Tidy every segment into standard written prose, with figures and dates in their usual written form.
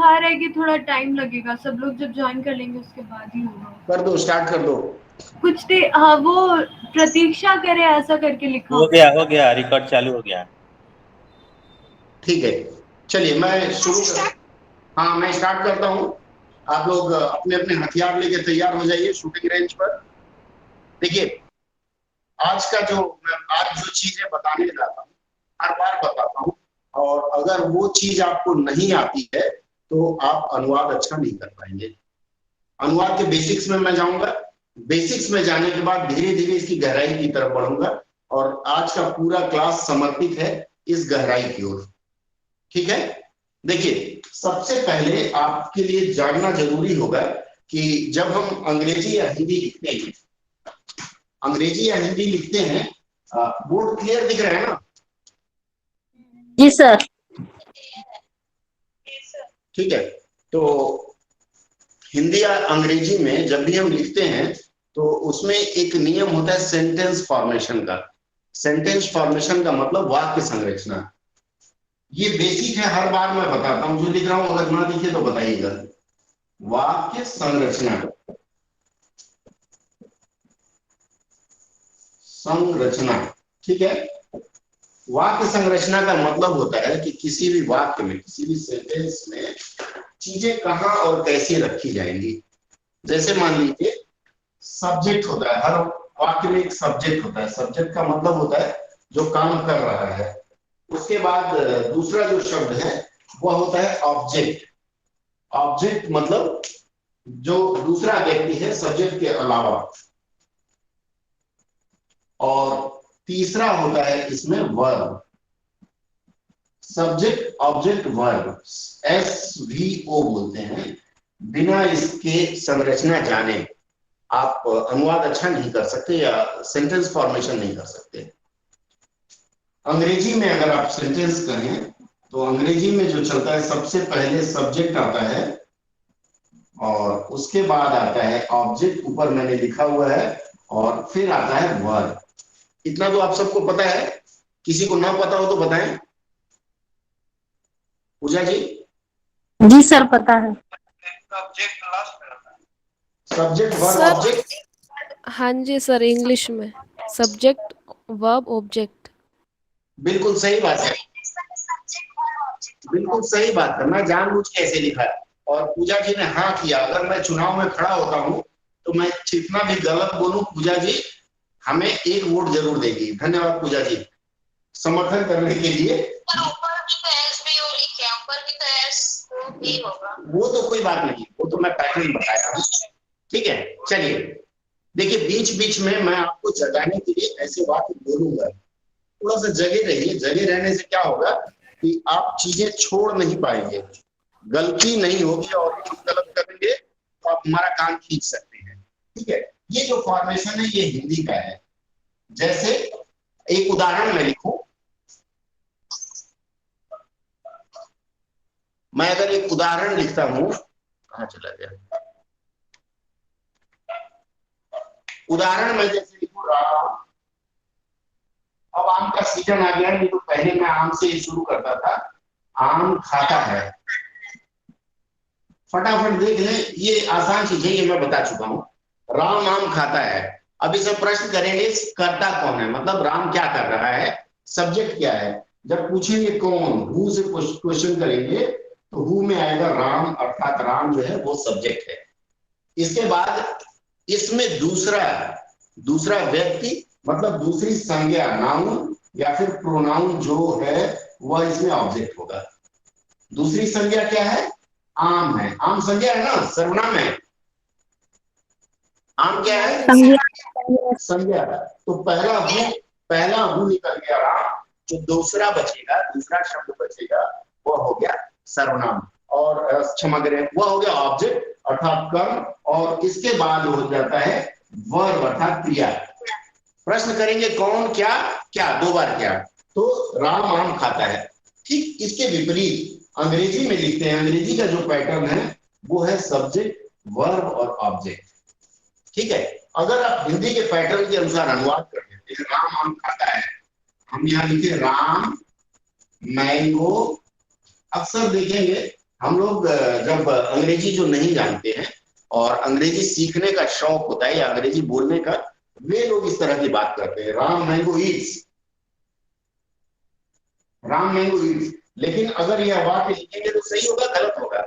दिखा रहा है कि थोड़ा टाइम लगेगा, सब लोग जब ज्वाइन कर लेंगे उसके बाद ही होगा। कर दो, स्टार्ट कर दो। कुछ दे, हाँ वो प्रतीक्षा करे ऐसा करके लिखा हो हुआ गया, है। हो गया, रिकॉर्ड चालू हो गया। ठीक है, चलिए मैं शुरू कर, हाँ मैं स्टार्ट करता हूँ। आप लोग अपने अपने हथियार लेके तैयार हो जाइए शूटिंग रेंज पर। देखिए, आज का जो मैं आज जो चीजें बताने जाता हूँ हर बार बताता हूँ, और अगर वो चीज आपको नहीं आती है तो आप अनुवाद अच्छा नहीं कर पाएंगे। अनुवाद के बेसिक्स में मैं जाऊंगा, बेसिक्स में जाने के बाद धीरे धीरे इसकी गहराई की तरफ बढ़ूंगा, और आज का पूरा क्लास समर्पित है इस गहराई की ओर। ठीक है, देखिए सबसे पहले आपके लिए जानना जरूरी होगा कि जब हम अंग्रेजी या हिंदी लिखते हैं, अंग्रेजी या हिंदी लिखते हैं, बोर्ड क्लियर दिख रहा है ना? जी सर। ठीक है, तो हिंदी या अंग्रेजी में जब भी हम लिखते हैं तो उसमें एक नियम होता है सेंटेंस फॉर्मेशन का। सेंटेंस फॉर्मेशन का मतलब वाक्य संरचना। ये बेसिक है, हर बार मैं बताता हूं, जो लिख रहा हूं अगर ना दिखे तो बताइएगा। वाक्य संरचना, संरचना, ठीक है। वाक्य संरचना का मतलब होता है कि किसी भी वाक्य में, किसी भी सेंटेंस में चीजें कहां और कैसे रखी जाएंगी। जैसे मान लीजिए सब्जेक्ट होता है, हर वाक्य में एक सब्जेक्ट होता है। सब्जेक्ट का मतलब होता है जो काम कर रहा है। उसके बाद दूसरा जो शब्द है वह होता है ऑब्जेक्ट। ऑब्जेक्ट मतलब जो दूसरा व्यक्ति है सब्जेक्ट के अलावा। और तीसरा होता है इसमें verb. Subject object verb, SVO बोलते हैं। बिना इसके संरचना जाने आप अनुवाद अच्छा नहीं कर सकते या सेंटेंस फॉर्मेशन नहीं कर सकते। अंग्रेजी में अगर आप सेंटेंस करें तो अंग्रेजी में जो चलता है सबसे पहले सब्जेक्ट आता है और उसके बाद आता है ऑब्जेक्ट, ऊपर मैंने लिखा हुआ है, और फिर आता है वर्ब। इतना तो आप सबको पता है, किसी को ना पता हो तो बताएं। पूजा जी? जी सर पता है। Subject verb sir object. हाँ जी सर, इंग्लिश में सब्जेक्ट वर्ब ऑब्जेक्ट। बिल्कुल सही बात है, बिल्कुल सही बात है, मैं जानबूझ के ऐसे लिखा है। और पूजा जी ने हाँ किया। अगर मैं चुनाव में खड़ा होता हूँ तो मैं जितना भी गलत बोलूं, पूजा जी हमें एक वोट जरूर देगी। धन्यवाद पूजा जी समर्थन करने के लिए। ऊपर भी तो एस भी ओ लिखे हैं, ऊपर भी तो एस ओ भी होगा। वो तो कोई बात नहीं, वो तो मैं पैटर्न बताया हूँ। ठीक है, चलिए देखिए, बीच बीच में मैं आपको जगाने के लिए ऐसे वाक्य बोलूंगा। थोड़ा सा जगे रहिए। जगे रहने से क्या होगा कि आप चीजें छोड़ नहीं पाएंगे, गलती नहीं होगी, और हम गलत करेंगे तो आप हमारा कान खींच सकते हैं। ठीक है, ये जो फॉर्मेशन है ये हिंदी का है। जैसे एक उदाहरण मैं लिखूं, मैं अगर एक उदाहरण लिखता हूं, कहां चला गया उदाहरण, मैं जैसे लिखूं राम। अब आम का सीजन आ गया, नहीं तो पहले मैं आम से ही शुरू करता था। आम खाता है। फटाफट देख लें, ये आसान चीज है, ये मैं बता चुका हूं। राम आम खाता है। अब इसे प्रश्न करेंगे करता कौन है, मतलब राम क्या कर रहा है, सब्जेक्ट क्या है। जब पूछेंगे कौन, हु से क्वेश्चन करेंगे तो हु में आएगा राम, अर्थात राम जो है वो सब्जेक्ट है। इसके बाद इसमें दूसरा दूसरा व्यक्ति मतलब दूसरी संज्ञा, नाउन या फिर प्रोनाउन जो है वह इसमें ऑब्जेक्ट होगा। दूसरी संज्ञा क्या है? आम है। आम संज्ञा है ना, सर्वनाम है। आम क्या है? नहीं है सर। संज्ञा। तो पहला हु निकल गया राम, जो दूसरा बचेगा, दूसरा शब्द बचेगा वह हो गया सर्वनाम, और क्षमा करें वह हो गया ऑब्जेक्ट अर्थात कर्म, और इसके बाद हो जाता है वर्ब अर्थात क्रिया। प्रश्न करेंगे कौन, क्या, क्या, दो बार क्या, तो राम आम खाता है। ठीक इसके विपरीत अंग्रेजी में लिखते हैं। अंग्रेजी का जो पैटर्न है वो है सब्जेक्ट वर्ब और ऑब्जेक्ट। ठीक है, अगर आप हिंदी के पैटर्न के अनुसार अनुवाद कर देते हैं, राम आम खाता है, हम यहाँ लिखे राम मैंगो। अक्सर देखेंगे हम लोग जब अंग्रेजी जो नहीं जानते हैं और अंग्रेजी सीखने का शौक होता है या अंग्रेजी बोलने का, वे लोग इस तरह की बात करते हैं, Ram mango Yeats, Ram mango Yeats. लेकिन अगर यह वाक्य लिखेंगे तो सही होगा गलत होगा?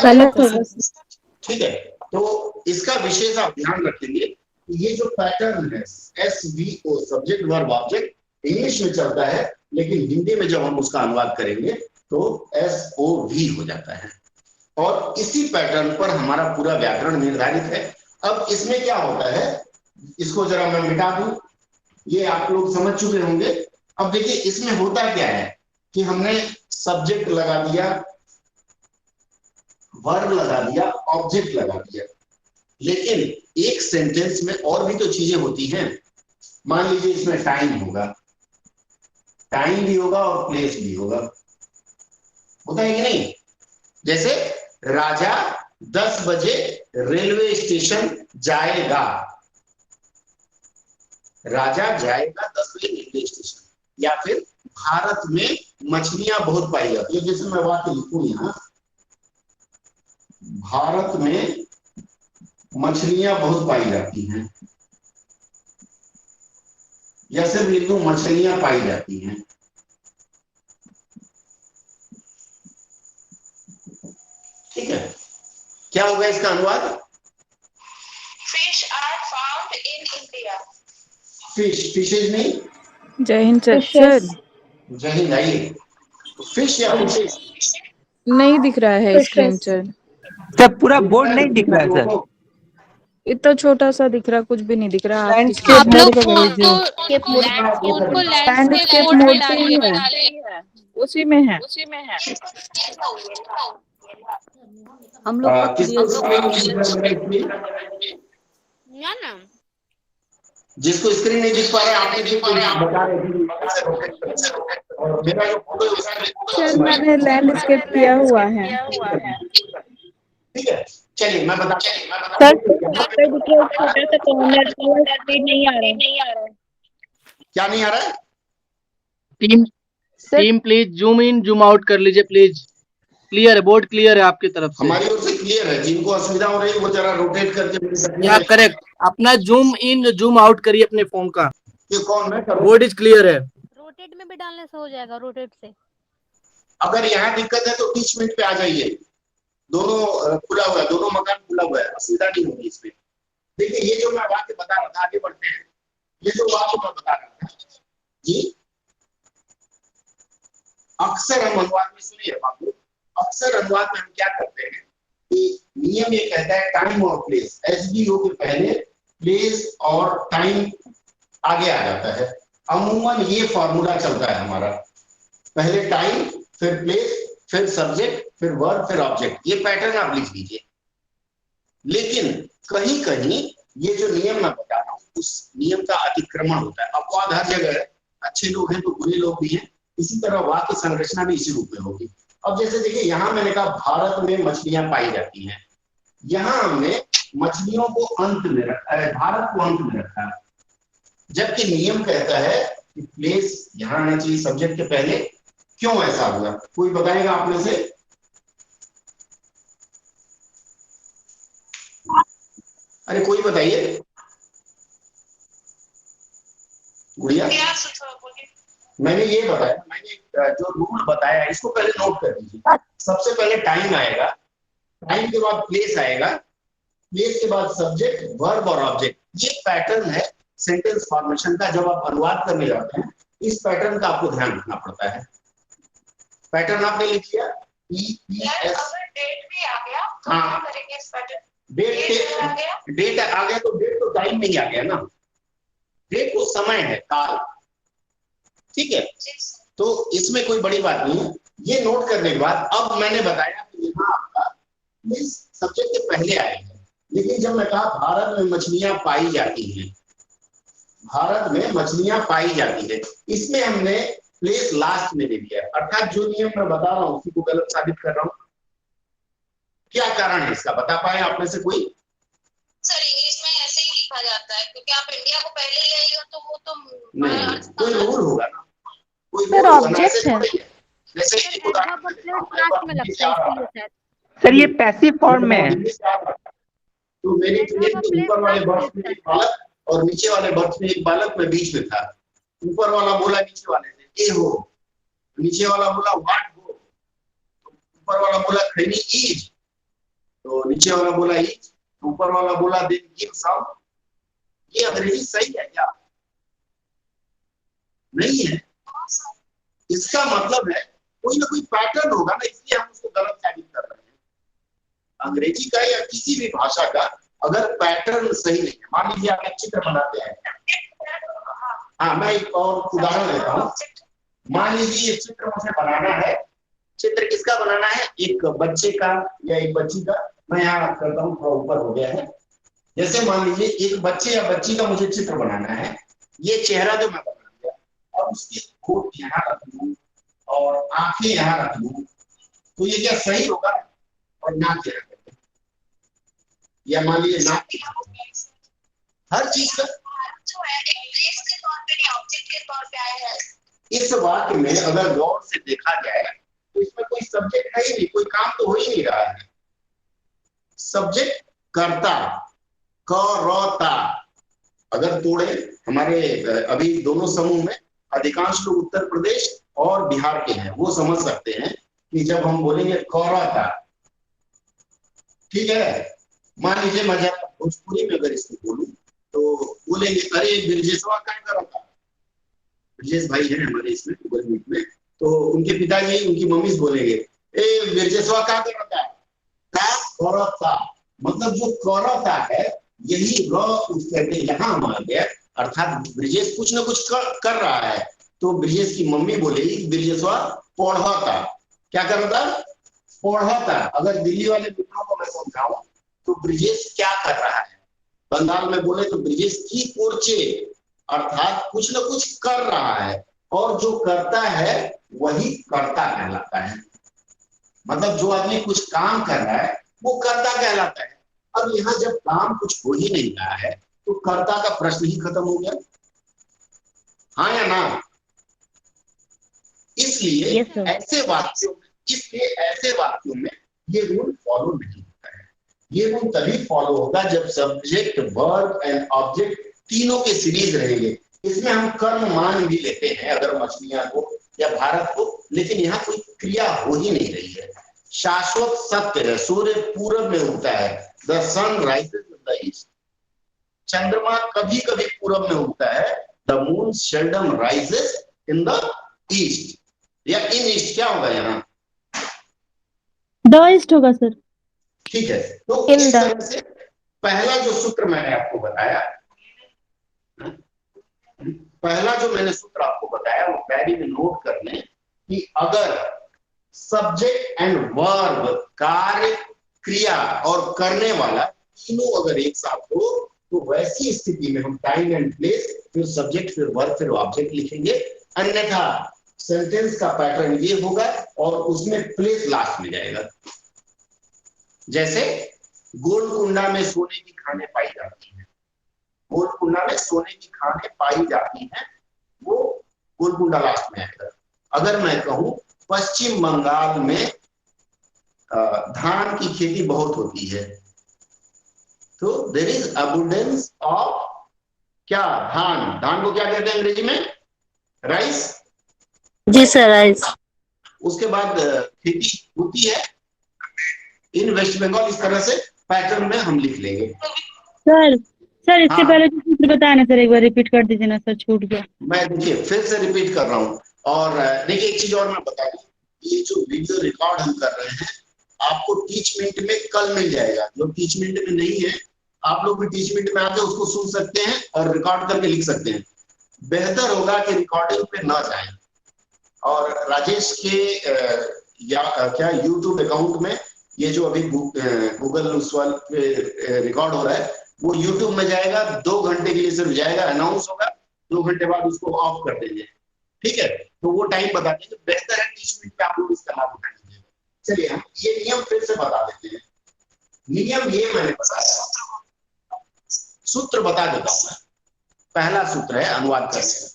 गलत होगा सर। ठीक है, तो इसका विशेष आप ध्यान रखेंगे कि ये जो पैटर्न है SVO, subject verb object, English में चलता है, लेकिन हिंदी में जब हम उसका अनुवाद करेंगे तो SOV हो जाता है। और इसी पैटर्न पर हमारा पूरा व्याकरण निर्धारित है। अब इसमें क्या होता है, इसको जरा मैं मिटा दूं, ये आप लोग समझ चुके होंगे। अब देखिए इसमें होता क्या है कि हमने सब्जेक्ट लगा दिया, वर्ब लगा दिया, ऑब्जेक्ट लगा दिया, लेकिन एक सेंटेंस में और भी तो चीजें होती हैं। मान लीजिए इसमें टाइम होगा, टाइम भी होगा और प्लेस भी होगा, होता है कि नहीं? जैसे राजा 10 बजे रेलवे स्टेशन जाएगा, राजा जाएगा 10 बजे रेलवे स्टेशन। या फिर भारत में मछलियां बहुत पाई जाती है, जैसे मैं वाक्य लिखूं यहां, भारत में मछलियां बहुत पाई जाती हैं, या सिर्फ लिख दूं मछलियां पाई जाती हैं। ठीक है, क्या होगा इसका अनुवाद? Fish are found in India. Fishes नहीं, जय हिंद सर। Fishes. सर जय हिंद। आइए, फिश या फिशेज? नहीं दिख रहा है स्क्रीन Fishes. सर। सर पूरा बोर्ड नहीं दिख रहा है सर। इतना छोटा सा दिख रहा, कुछ भी नहीं दिख रहा। आप लैंडस्केप किसी आप मोड लोग पे फोन भेजिए। को फोन को लैंडस्केप लैंडस्केप मोड में मोड पे डालिए। ही है, उसी में है। हम लोग का किसको क्लियर या ना जिसको स्क्रीन नहीं दिख पा रहा है, आपने जो बता रहे थे, और मेरा जो फोटो है सर उसमें मैंने लैंडस्केप किया हुआ है। ठीक है, चलिए मैं बता सर छोटा सा कॉर्नर स्क्रीन नहीं आ रहा है। क्या नहीं आ रहा है? Team sir team please zoom in zoom out कर लीजिए प्लीज। क्लियर है, बोर्ड क्लियर है आपकी तरफ से। हमारी ओर से क्लियर है, जिनको असुविधा हो रही है वो जरा रोटेट करके या करेक्ट, अपना जूम इन जूम आउट करिए अपने फोन का। ये कौन मैं करूं? बोर्ड इज क्लियर है। रोटेट में भी डालने से हो जाएगा, रोटेट से। अगर यहाँ दिक्कत है तो 30 मिनट पे आ जाइए, दोनों खुला हुआ है, दोनों मकान खुला हुआ है, असुविधा नहीं होगी इसमें। देखिए ये जो मैं वाक्य बता रहा था, आगे बढ़ते हैं। ये जो वाक्य मैं बता रहा था जी, अक्सर हम अनुवाद में, सुनिए बाबू, अक्सर अनुवाद में हम क्या करते हैं कि नियम ये कहता है टाइम और प्लेस, SVO के पहले प्लेस और टाइम आगे आ जाता है। अमूमन ये फॉर्मूला चलता है हमारा, पहले टाइम, फिर प्लेस, फिर सब्जेक्ट, फिर वर्ब, फिर ऑब्जेक्ट। ये पैटर्न आप लिख लीजिए। लेकिन कहीं कहीं ये जो नियम मैं बता रहा हूँ उस नियम का अतिक्रमण होता है। अपवाद हर जगह है, अच्छे लोग हैं तो बुरे लोग भी हैं, इसी तरह वाक्य संरचना भी इसी रूप में होगी। अब जैसे देखिए यहां मैंने कहा भारत में मछलियां पाई जाती हैं, यहां हमने मछलियों को अंत में रखा है, भारत को अंत में रखा है, जबकि नियम कहता है कि प्लेस यहां आना चाहिए सब्जेक्ट के पहले। क्यों ऐसा हुआ, कोई बताएगा आप में से? अरे कोई बताइए, गुड़िया। मैंने ये बताया, मैंने जो रूल बताया इसको पहले नोट कर लीजिए। सबसे पहले टाइम आएगा, टाइम के बाद प्लेस आएगा, प्लेस के बाद सब्जेक्ट, वर्ब और ऑब्जेक्ट। ये पैटर्न है सेंटेंस फॉर्मेशन का। जब आप अनुवाद करने जाते हैं इस पैटर्न का आपको ध्यान रखना पड़ता है। पैटर्न आपने लिख लिया, EPS। डेट भी आ गया, हाँ, करेंगे इस पैटर्न। डेट आ गया तो डेट तो टाइम नहीं आ गया ना, डेट तो समय है, काल। ठीक है, तो इसमें कोई बड़ी बात नहीं है। ये नोट करने के बाद अब मैंने बताया कि यहाँ आपका इस सब्जेक्ट के पहले आएगा, लेकिन जब मैं कहा भारत में मछलियां पाई जाती हैं, भारत में मछलियां पाई जाती है, इसमें हमने प्लेस लास्ट में दे दिया है। अर्थात जो नियम मैं बता रहा हूं उसी को गलत साबित कर रहा हूं। क्या कारण है इसका, बता पाए आप में से कोई? सर इंग्लिश में ऐसे ही लिखा जाता है, क्योंकि आप इंडिया को पहले ले आइएगा तो वो तो नहीं, कोई रूल होगा ना, कोई सर रूल होगा ना, ऑब्जेक्ट ऐसे है। थोड़ी है। जैसे सर एक उदाहरण एडवर्ब देता हूं, लास्ट में लगता है इसलिए सर। सर ये पैसिव फॉर्म में है। तो मेरी ट्रेन के ऊपर वाले बर्थ लास्ट में में एक बालक और नीचे वाले बर्थ में एक बालक, मैं बीच में था। ऊपर वाला बोला नीचे वाले से ए हो, नीचे वाला बोला व्हाट हो, तो ऊपर वाला बोला खैनी इज, तो नीचे वाला बोला इज, ऊपर वाला बोला देन गिव सम। ये अंग्रेजी सही है क्या? नहीं है। इसका मतलब है कोई ना कोई पैटर्न होगा ना, इसलिए हम उसको गलत साबित कर रहे हैं। अंग्रेजी का या किसी भी भाषा का अगर पैटर्न सही नहीं है, मान लीजिए आप एक चित्र बनाते हैं। हाँ, मैं एक और उदाहरण देता हूँ। मान लीजिए ये चित्र मुझे बनाना है। चित्र किसका बनाना है? एक बच्चे का या एक बच्ची का। मैं यहाँ करता हूँ, थोड़ा ऊपर हो गया है। जैसे मान लीजिए एक बच्चे या बच्ची का मुझे चित्र बनाना है। ये चेहरा जो मैं बना दिया, अब उसकी होठ यहाँ रख लूं और आंखें यहाँ रख लूं, तो ये क्या सही होगा? और नाक यहाँ रख लूं, या मान लीजिए नाक, हर चीज का जो है एक प्लेस के तौर पे या ऑब्जेक्ट के तौर पे आया है। इस वाक्य में अगर गौर से देखा जाए तो इसमें कोई सब्जेक्ट है ही नहीं, कोई काम तो हो ही नहीं रहा है। सब्जेक्ट कर्ता, करता। अगर तोड़े, हमारे अभी दोनों समूह में अधिकांश लोग उत्तर प्रदेश और बिहार के हैं, वो समझ सकते हैं कि जब हम बोलेंगे करता, ठीक है। मान लीजिए मैं जरा भोजपुरी में अगर इसको बोलूं तो बोलेंगे अरे ब्रिजेशवा क्या कर रहा था। ब्रिजेश भाई है हमारे इसमें गूगल मीट में, तो उनके पिताजी उनकी मम्मी बोलेंगे ए ब्रिजेशवा क्या कर रहा था। मतलब जो करता है यही कहते यहाँ आ गया, अर्थात ब्रिजेश कुछ ना कुछ कर रहा है। तो ब्रिजेश की मम्मी बोलेगी ब्रिजेशवा पढ़ता। क्या कर रहा था? पढ़ता। अगर दिल्ली वाले मित्रों को मैं समझाऊं तो ब्रिजेश क्या कर रहा है, बंगाल में बोले तो ब्रिजेश की कोर्चे, अर्थात कुछ ना कुछ कर रहा है, और जो करता है वही कर्ता कहलाता है। मतलब जो आदमी कुछ काम कर रहा है वो कर्ता कहलाता है। अब यहाँ जब काम कुछ हो ही नहीं रहा है तो कर्ता का प्रश्न ही खत्म हो गया, हाँ या ना? इसलिए ऐसे वाक्यों में ये रूल फॉलो नहीं होता है। ये रूल तभी फॉलो होगा जब सब्जेक्ट, वर्ब एंड ऑब्जेक्ट तीनों के सीरीज रहेंगे। इसमें हम कर्म मान भी लेते हैं अगर मछलियां को या भारत को, लेकिन यहाँ कोई क्रिया हो ही नहीं रही है। शाश्वत सत्य है, सूर्य पूरब में उगता है, the sun rises in the east. चंद्रमा कभी कभी पूरब में उगता है, the moon seldom rises in the east, या इन ईस्ट। क्या होगा यहाँ? द ईस्ट होगा सर। ठीक है, तो इस तरह से पहला जो सूत्र मैंने आपको बताया, वो डायरी में नोट कर लें कि अगर सब्जेक्ट एंड वर्ब, कार्य, क्रिया और करने वाला तीनों अगर एक साथ हो तो वैसी स्थिति में हम टाइम एंड प्लेस, फिर सब्जेक्ट, फिर वर्ब, फिर ऑब्जेक्ट लिखेंगे। अन्यथा सेंटेंस का पैटर्न ये होगा और उसमें प्लेस लास्ट में जाएगा। जैसे गोलकुंडा में सोने की खानें पाई जाती हैं, गोलकुंडा में सोने की खानें पाई जाती हैं, वो गोलकुंडा लास्ट में आएगा। अगर मैं कहूं पश्चिम बंगाल में धान की खेती बहुत होती है, तो देयर इज अबंडेंस ऑफ क्या? धान को क्या कहते हैं अंग्रेजी में? राइस। जी सर, राइस। उसके बाद खेती होती है इन वेस्ट बंगाल। इस तरह से पैटर्न में हम लिख लेंगे। सर इससे हाँ। पहले जो सूत्र बताया ना सर, एक बार रिपीट कर दीजिए ना सर, छूट गया। मैं देखिए फिर से रिपीट कर रहा हूँ। और देखिए एक चीज और मैं बता दूं, ये जो वीडियो रिकॉर्ड हम कर रहे हैं आपको टीच मिनट में कल मिल जाएगा। जो टीच मिनट में नहीं है, आप लोग भी टीच मिनट में आके उसको सुन सकते हैं और रिकॉर्ड करके लिख सकते हैं। बेहतर होगा कि रिकॉर्डिंग पे ना जाएं। और राजेश के क्या यूट्यूब अकाउंट में ये जो अभी गूगल पे रिकॉर्ड हो रहा है वो यूट्यूब में जाएगा, 2 घंटे के लिए सिर्फ जाएगा, अनाउंस होगा, 2 घंटे बाद उसको ऑफ कर देंगे। ठीक है, तो वो टाइम बता देंगे। बेहतर है 30 मिनट पे आप लोग इसका लाभ उठाएंगे। चलिए हम ये नियम फिर से बता देते हैं। नियम ये मैंने बताया, सूत्र बता देता हूं मैं। पहला सूत्र है अनुवाद करने का।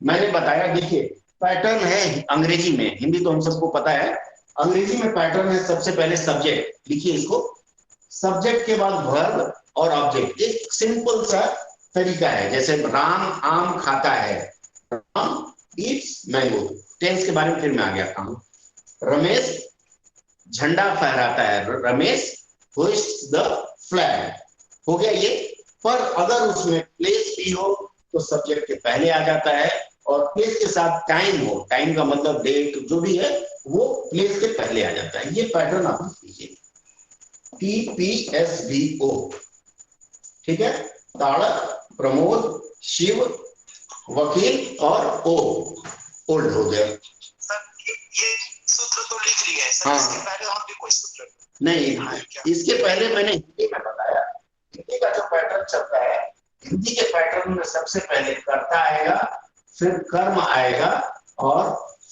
मैंने बताया, देखिए पैटर्न है अंग्रेजी में, हिंदी तो हम सबको पता है, अंग्रेजी में पैटर्न है सबसे पहले सब्जेक्ट, लिखिए इसको, सब्जेक्ट के बाद वर्ब और ऑब्जेक्ट। एक सिंपल सा तरीका है, जैसे राम आम खाता है, राम ईट्स मैंगो। टेंस के बारे में फिर मैं आ गया हूं। रमेश झंडा फहराता है, रमेश होइस्ट्स द फ्लैग। हो गया ये। पर अगर उसमें प्लेस भी हो तो सब्जेक्ट के पहले आ जाता है, और प्लेस के साथ टाइम हो, टाइम का मतलब डेट जो भी है वो प्लेस के पहले आ जाता है। ये पैटर्न आप लिख लीजिए, TPSVO, ठीक है। ताड़क, प्रमोद, शिव, वकील और ओ, ओल्ड हो गया। ये सूत्र तो लिख लिया है सर, हाँ। इसके पहले और भी कोई सूत्र नहीं, इसके पहले मैंने हिंदी में बताया, हिंदी का जो पैटर्न चलता है, हिंदी के पैटर्न में सबसे पहले कर्ता आएगा, फिर कर्म आएगा और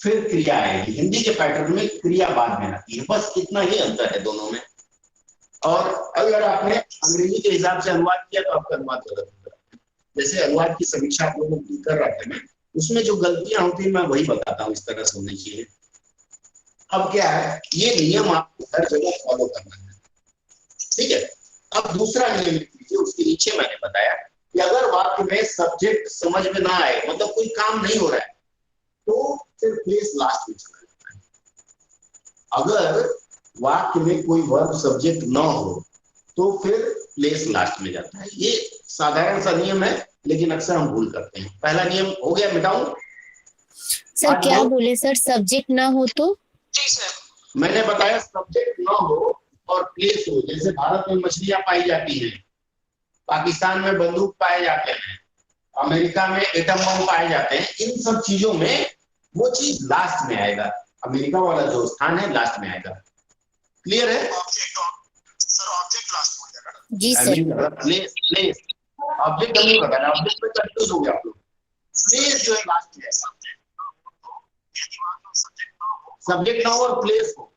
फिर क्रिया आएगी। हिंदी के पैटर्न में क्रिया बाद में आती है, बस इतना ही अंतर है दोनों में। और अगर आपने अंग्रेजी के हिसाब से अनुवाद किया तो आपका अनुवाद गलत होगा। जैसे अनुवाद की समीक्षा आप लोग कर रहे थे, उसमें जो गलतियां होती है मैं वही बताता हूँ, इस तरह से होनी चाहिए। अब क्या है, ये नियम आपको हर जगह फॉलो करना है, ठीक है। अब दूसरा नियम लिख लीजिए, उसके नीचे मैंने बताया कि अगर वाक्य में सब्जेक्ट समझ में ना आए, मतलब कोई काम नहीं हो रहा है, तो फिर प्लेस लास्ट में चला जाता है। अगर वाक्य में कोई वर्ब सब्जेक्ट ना हो तो फिर प्लेस लास्ट में जाता है। ये साधारण सा नियम है, लेकिन अक्सर हम भूल करते हैं। पहला नियम हो गया, मिटाऊं? सर क्या बोले सर, सब्जेक्ट ना हो तो? जी सर, मैंने बताया सब्जेक्ट ना हो और प्लेस हो। जैसे भारत में मछलियां पाई जाती हैं, पाकिस्तान में बंदूक पाए जाते हैं, अमेरिका में एटम बम पाए जाते हैं, इन सब चीजों में वो चीज लास्ट में आएगा। अमेरिका वाला जो स्थान है लास्ट में आएगा। क्लियर है? सर ऑब्जेक्ट लास्ट हो जाएगा। जी सर। प्लेस, प्लेस, ऑब्जेक्ट नहीं बताना, ऑब्जेक्ट पे कंफ्यूज हो गया आप लोग। प्लेस जो है लास्ट में आएगा। सब्जेक्ट ना हो और प्लेस हो,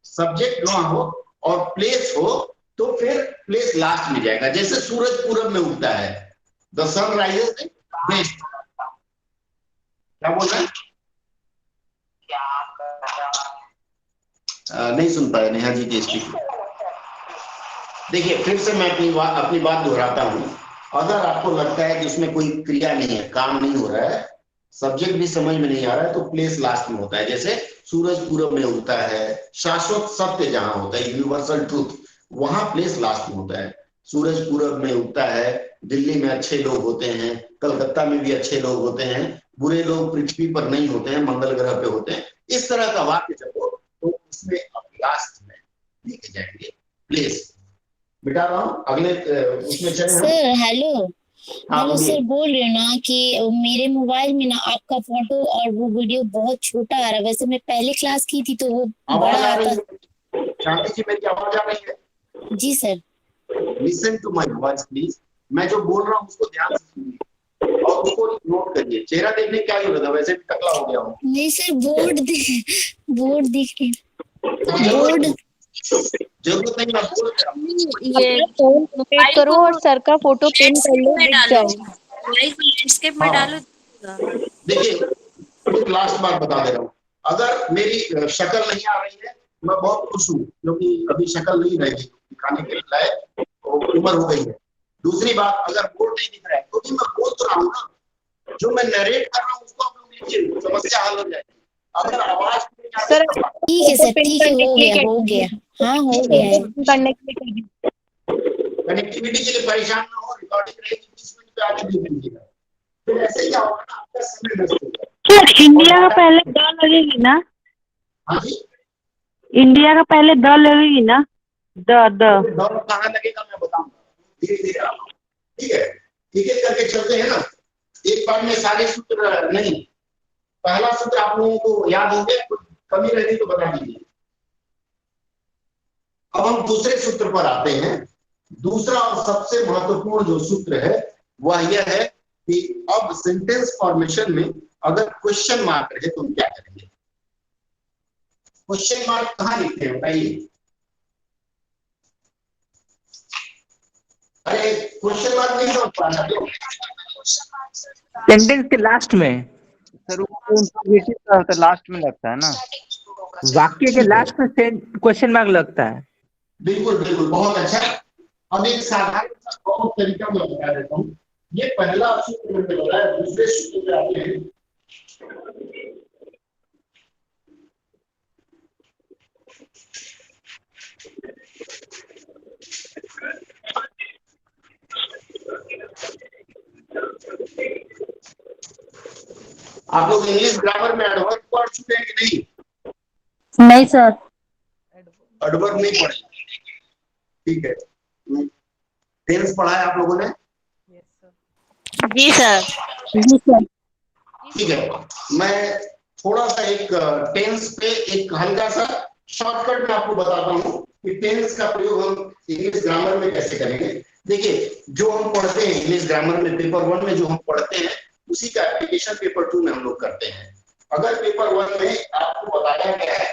सब्जेक्ट ना हो और प्लेस हो तो फिर प्लेस लास्ट में जाएगा। जैसे सूरज पूरब में उगता है, द सन राइजेस वेस्ट। क्या बोल रहे हैं? नहीं सुन पाए नेहा जी की स्पीच। देखिए फिर से मैं अपनी बात दोहराता हूं। अगर आपको लगता है कि उसमें कोई क्रिया नहीं है, काम नहीं हो रहा है, सब्जेक्ट भी समझ में नहीं आ रहा है, तो प्लेस लास्ट में होता है। जैसे सूरज पूरब में उगता है, शाश्वत सत्य जहां होता है, यूनिवर्सल ट्रूथ, वहां प्लेस लास्ट में होता है। सूरज पूरब में उगता है, दिल्ली में अच्छे लोग होते हैं, कलकत्ता में भी अच्छे लोग होते हैं, बुरे लोग पृथ्वी पर नहीं होते हैं, मंगल ग्रह पे होते हैं। इस तरह का वाक्य जब हो तो उसमें लास्ट में लिखे जाएंगे प्लेस। मिटा रहा हूँ, अगले उसमें चले हम। सर हेलो, हाँ, हेलो बोलिए। सर, बोल रहे हो ना कि मेरे मोबाइल में ना आपका फोटो और वो वीडियो बहुत छोटा आ रहा है। वैसे मैं पहले क्लास की थी तो वो बड़ा आवाज आ रही आता। है? शांति जी मेरी आवाज आ रही है? जी sir. Listen to my voice please. मैं जो बोल रहा हूँ उसको ध्यान से सुनिए और उसको नोट करिए। चेहरा देखने की क्या जरूरत है, वैसे भी टकला हो गया हूँ। नहीं सर, बोर्ड दिख रही, जरूरत बोर्ड। जरूरत नहीं, मैं बोल रहा हूँ। ये फोन रोटेट करो और सर का फोटो पिन कर लो, दिख जाएगा। लैंडस्केप में हाँ। डालो। देखिए एक लास्ट बात बता दे रहा हूँ, अगर मेरी शक्ल नहीं आ रही है मैं बहुत खुश हूँ, क्योंकि अभी शक्ल नहीं रहेगी दिखाने के लायक, उम्र हो गई है। दूसरी बात, अगर बोर्ड नहीं दिख रहा है तो भी मैं बोल तो रहा हूँ ना, जो मैं नरेट कर रहा हूँ उसको आप लोग लीजिए, समस्या हल हो जाएगी। अगर आवाज सर ठीक है सर, ठीक है, हो गया। हाँ हो गया है। करने के लिए कनेक्टिविटी के लिए परेशान ना हो, रिकॉर्डिंग रहेगी 20 मिनट पे आगे देख लीजिएगा, फिर ऐसे क्या होगा ना, आपका समय नष्ट होगा। सर इंडिया का पहले द लगेगी ना? हाँ जी, इंडिया का पहले द लगेगी ना? द दौड़ कहाँ लगेगा मैं बताऊंगा, धीरे धीरे आप, ठीक है। ठीक है करके चलते हैं ना, एक बार में सारे सूत्र नहीं। पहला सूत्र आप लोगों को याद हो गया, कुछ कमी रही तो बता दीजिए। अब हम दूसरे सूत्र पर आते हैं। दूसरा और सबसे महत्वपूर्ण जो सूत्र है वह यह है कि अब सेंटेंस फॉर्मेशन में अगर क्वेश्चन मार्क रहे तो हम क्या करेंगे। क्वेश्चन मार्क कहाँ लिखते हैं बताइए? अरे क्वेश्चन मार्क नहीं होता, सेंटेंस के लास्ट में। सर वो इंट्रोगेटिव का होता है, लास्ट में लगता है ना, वाक्य के लास्ट में क्वेश्चन मार्क लगता है। बिल्कुल बिल्कुल, बहुत अच्छा। अब एक साधारण सा बहुत तरीका मैं बता देता हूँ। ये पहला सूत्र मैंने बताया, दूसरे सूत्र पे आते हैं। आप लोग इंग्लिश ग्रामर में एडवर्ब पढ़ चुके हैं कि नहीं? नहीं सर। एडवर्ब नहीं पढ़े, ठीक है। टेंस पढ़ा है आप लोगों ने? जी सर। जी सर। ठीक है, मैं थोड़ा सा एक टेंस पे एक हल्का सा शॉर्टकट में आपको बताता हूँ कि टेंस का प्रयोग हम इंग्लिश ग्रामर में कैसे करेंगे। देखिए, जो हम पढ़ते हैं इंग्लिश ग्रामर में पेपर 1 में जो हम पढ़ते हैं, उसी का एप्लीकेशन पेपर 2 में हम लोग करते हैं। अगर पेपर 1 में आपको बताया गया है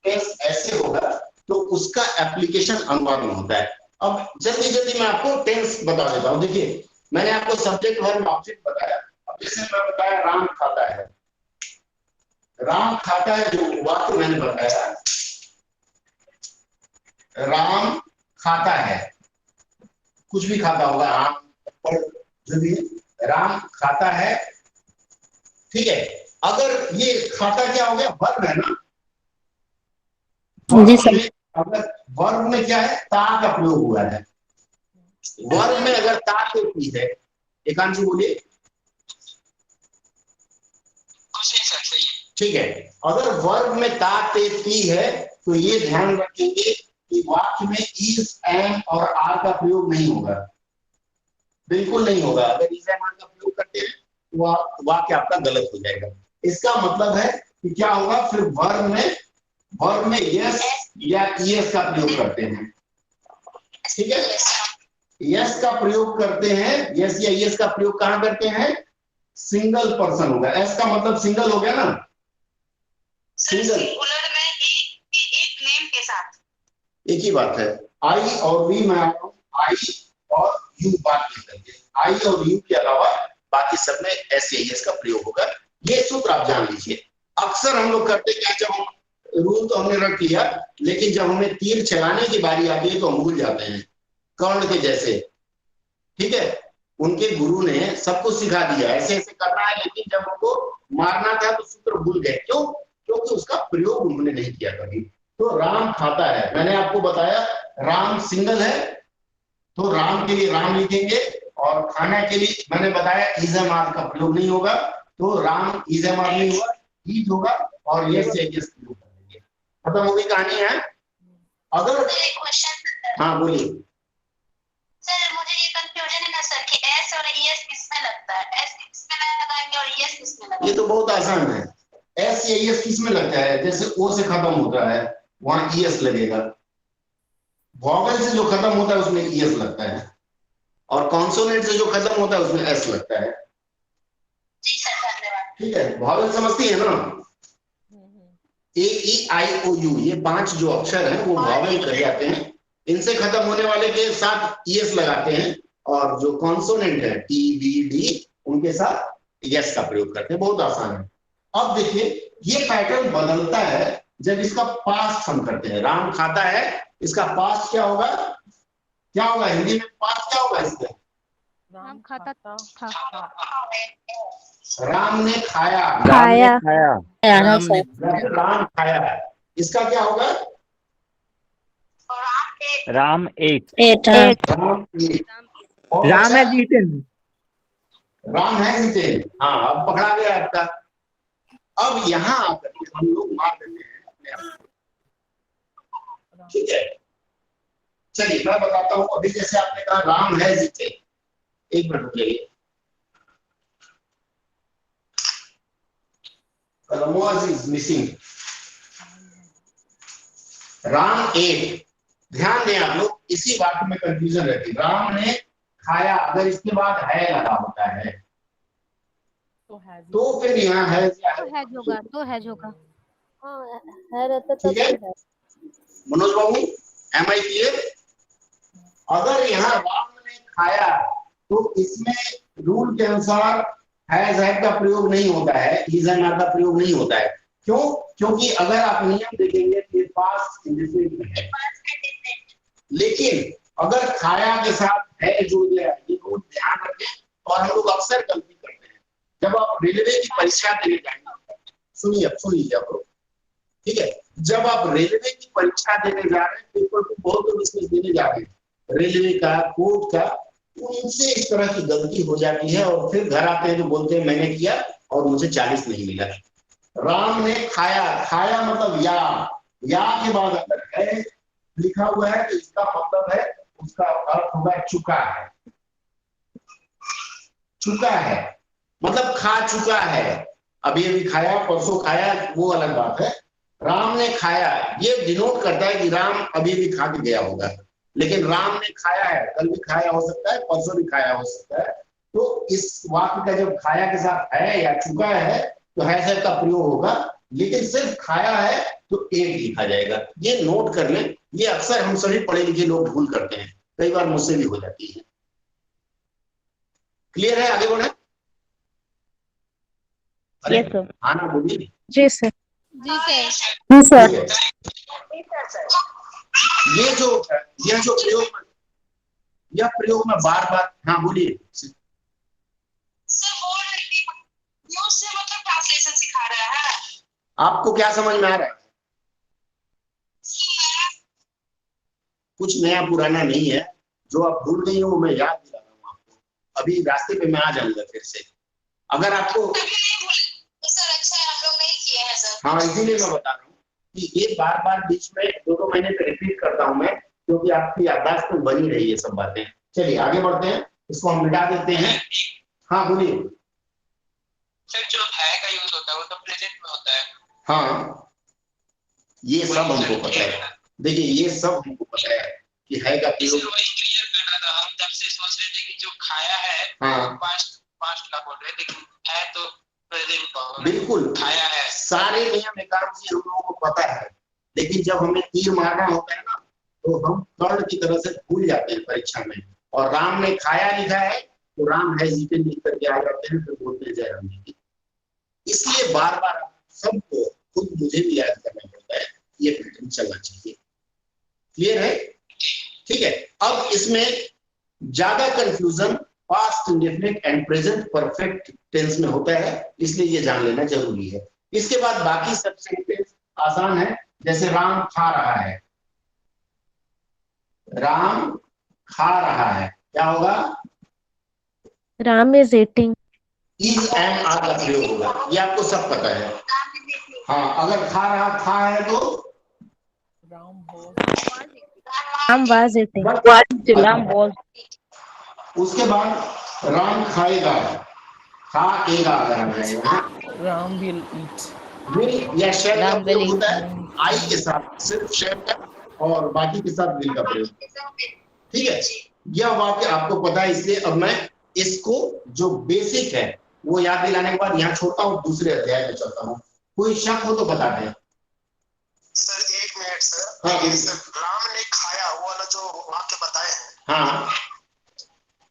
टेंस ऐसे होगा, तो उसका एप्लीकेशन अनुवाद में होता है। अब जल्दी जल्दी मैं आपको टेंस बता देता हूँ। देखिए, मैंने आपको सब्जेक्ट वर्ब ऑब्जेक्ट बताया। अब जैसे मैं बताया राम खाता है, राम खाता है जो वाक्य मैंने बताया, राम खाता है, कुछ भी खाता होगा, आम जो भी, राम खाता है, ठीक है। अगर ये खाता क्या हो गया, वर्ब है ना। जी सर। अगर वर्ब में क्या है, ता का प्रयोग हुआ है। वर्ब में अगर ता के पी है, एकांशी बोलिए। ठीक है, अगर वर्ब में ता ते पी है, तो ये ध्यान रखेंगे कि वाक्य में इज, एम और आर का प्रयोग नहीं होगा, बिल्कुल नहीं होगा। अगर इज, एम, आर का प्रयोग करते हैं तो वाक्य आपका गलत हो जाएगा। इसका मतलब है कि क्या होगा, फिर वर्ब में यस या ईएस का प्रयोग करते हैं, ठीक है। यस का प्रयोग करते हैं, यस या ईएस का प्रयोग कहां करते हैं, सिंगल पर्सन होगा। एस का मतलब सिंगल हो गया ना, सिंगल सिंगुलर में एक नेम के साथ एक ही बात है। आई और वी में आई और यू बात नहीं करते, आई और यू के अलावा बाकी सब में एस या ईएस का प्रयोग होगा। ये सूत्र आप जान लीजिए। अक्सर हम लोग करते क्या, जब हम रूल तो हमने रख लिया, लेकिन जब हमें तीर चलाने की बारी आती है तो हम भूल जाते हैं, कर्ण के जैसे, ठीक है। उनके गुरु ने सब कुछ सिखा दिया, ऐसे ऐसे करना है, लेकिन जब उनको मारना था तो सूत्र भूल गए। क्यों? क्योंकि उसका प्रयोग उन्होंने नहीं किया कभी। तो राम खाता है, मैंने आपको बताया राम सिंगल है, तो राम के लिए राम लिखेंगे, और खाना के लिए मैंने बताया इज, एम, आर का प्रयोग नहीं होगा, तो राम इज, एम, आर नहीं होगा, ईज होगा, और यस या यस प्रयोग करेंगे। खत्म हो गई कहानी है। अगर क्वेश्चन, हाँ बोलिए सर मुझे ये कंफ्यूजन है ना सर कि एस और ईएस किसमें लगता है, एस किसमें लगाएंगे और ईएस किसमें लगाएंगे? ये तो बहुत आसान है। एस या ईएस किसमें लगता है, जैसे ओ से खत्म होता है वहां ईएस लगेगा, वॉवेल से जो खत्म होता है उसमें ईएस लगता है, और कॉन्सोनेंट से जो खत्म होता है उसमें एस लगता है। जी सर, धन्यवाद। ठीक है, वॉवेल समझती है ना, ए, ई, आई, ओ, यू, ये 5 जो अक्षर हैं वो वॉवेल कहे जाते हैं। इनसे खत्म होने वाले के साथ ईएस लगाते हैं, और जो कॉन्सोनेंट है टी, बी, डी, उनके साथ यस का प्रयोग करते हैं। बहुत आसान है। अब देखिए, ये पैटर्न बदलता है जब इसका पास्ट हम करते हैं। राम खाता है, इसका पास्ट क्या होगा, क्या होगा हिंदी में पास्ट क्या होगा इसका? राम खाता था। राम ने खाया, खाया। राम खाया, इसका क्या होगा? Ram ate, Ram ate। और राम अच्छा, है जीतन। राम है जीते। हाँ, अब पकड़ा गया आपका। अब यहाँ आकर के हम लोग मार देते हैं अपने आप को। ठीक है, चलिए मैं बताता हूँ। अभी जैसे आपने कहा राम है जीते, एक मिनट रुकिए, कलमोज इज मिसिंग। राम एट, ध्यान दें आप लोग, इसी वाक्य में कंफ्यूजन रहती है। राम ने खाया, अगर इसके बाद है लगा होता है तो फिर यहाँ है तो है जोगा, तो है जोगा। हाँ है रहता तब ठीक है तो है। मनोज बाबू, एम आई क्लियर? अगर यहाँ राम ने खाया तो इसमें रूल के अनुसार हैज हैड का प्रयोग नहीं होता है, इज एंड आर का प्रयोग नहीं होता है। क्यों? क्योंकि अगर आप नियम देखेंगे तो पास्ट इंडेफिनिट है, लेकिन अगर खाया के साथ है जुड़ गया, ये बहुत ध्यान रखें। और हम लोग अक्सर गलती करते हैं, जब आप रेलवे की परीक्षा देने जाएंगे, सुन लीजिए आप लोग, ठीक है, जब आप रेलवे की परीक्षा देने जा रहे हैं, पेपर को बहुत लोग इसमें देने जा रहे हैं, रेलवे का, कोर्ट का, उनसे इस तरह की गलती हो जाती है और फिर घर आते हैं तो बोलते हैं मैंने किया और मुझे 40 नहीं मिला। राम ने खाया, खाया मतलब या के बाद अगर है लिखा हुआ है तो इसका मतलब है, उसका अर्थ होगा चुका है। चुका है मतलब खा चुका है, अभी अभी खाया, परसों खाया, वो अलग बात है। राम ने खाया, ये डिनोट करता है कि राम अभी भी खा के गया होगा, लेकिन राम ने खाया है, कल भी खाया हो सकता है, परसों भी खाया हो सकता है। तो इस वाक्य का जब खाया के साथ है या चुका है तो है का प्रयोग होगा, लेकिन सिर्फ खाया है तो एक लिखा जाएगा। ये नोट कर लें, ये अक्सर हम सभी पढ़े लिखे लोग भूल करते हैं, कई बार मुझसे भी हो जाती है। क्लियर है? आगे बढ़े। अरे आना बोलिए। जी सर। जी सर। जी सर। ये जो प्रयोग में बार बार, हाँ बोलिए। सर बोल रही थी, न्यूज़ से मतलब ट्रांसलेशन सिखा रहा है। आपको क्या समझ में आ रहा है? कुछ नया पुराना नहीं है, जो आप भूल गई हो मैं याद दिला रहा हूँ आपको। अभी रास्ते पे मैं आ जाऊंगा फिर से, अगर आपको। सर अच्छा है, हम लोग नहीं किए हैं सर। हाँ, इसीलिए मैं बता रहा हूँ कि ये बार बार बीच में 2-2 महीने पे रिपीट करता हूँ मैं, क्योंकि आपकी याददाश्त तो बनी रही है सब बातें। चलिए आगे बढ़ते हैं, इसको हम मिटा देते हैं। हाँ बोलिए। सर जो है का यूज होता है वो तो प्रेजेंट में होता है। हाँ, ये सब हमको पता है। देखिए ये सब हमको पता है कि है का प्रयोग। वही क्लियर करना था, हम तब से सोच रहे थे कि जो खाया है हाँ पास्ट का बोल रहे थे, लेकिन है तो प्रेजेंट का। बिल्कुल खाया है, सारे नियम एकांत से हम लोगों को पता है, लेकिन जब हमें तीर मारना होता है ना तो हम कर्ण की तरह से भूल जाते हैं परीक्षा में। और राम ने खाया लिखा है तो राम है जीते लिख करके आ जाते हैं, फिर बोलते हैं जय राम जी। इसलिए बार बार सबको, खुद मुझे भी याद करना पड़ता है, ये पैटर्न चलना चाहिए। क्लियर है? ठीक है। अब इसमें ज्यादा confusion past indefinite and present perfect tense में होता है, इसलिए ये जान लेना जरूरी है। इसके बाद बाकी सब सेंटेंस आसान है, जैसे राम खा रहा है, राम खा रहा है, क्या होगा? Ram is eating. Is and are का प्रयोग होगा, ये आपको सब पता है। हाँ, अगर खा रहा था है तो Ram was eating. Ram was। उसके बाद राम खाएगा, खाएगा अगर आ जाएगा, राम विल ईट। विल या शैल का प्रयोग होता है आई के साथ, सिर्फ शैल का, और बाकी के साथ विल का प्रयोग। ठीक है, यह वाक्य आपको पता है, इसलिए अब मैं इसको जो बेसिक है वो याद दिलाने के बाद यहाँ छोड़ता हूँ, दूसरे अध्याय में चलता हूँ। कोई शक हो तो बता दें। सर एक मिनट सर। हाँ, सर राम ने खाया वो वाला जो वाक्य बताए हैं, हाँ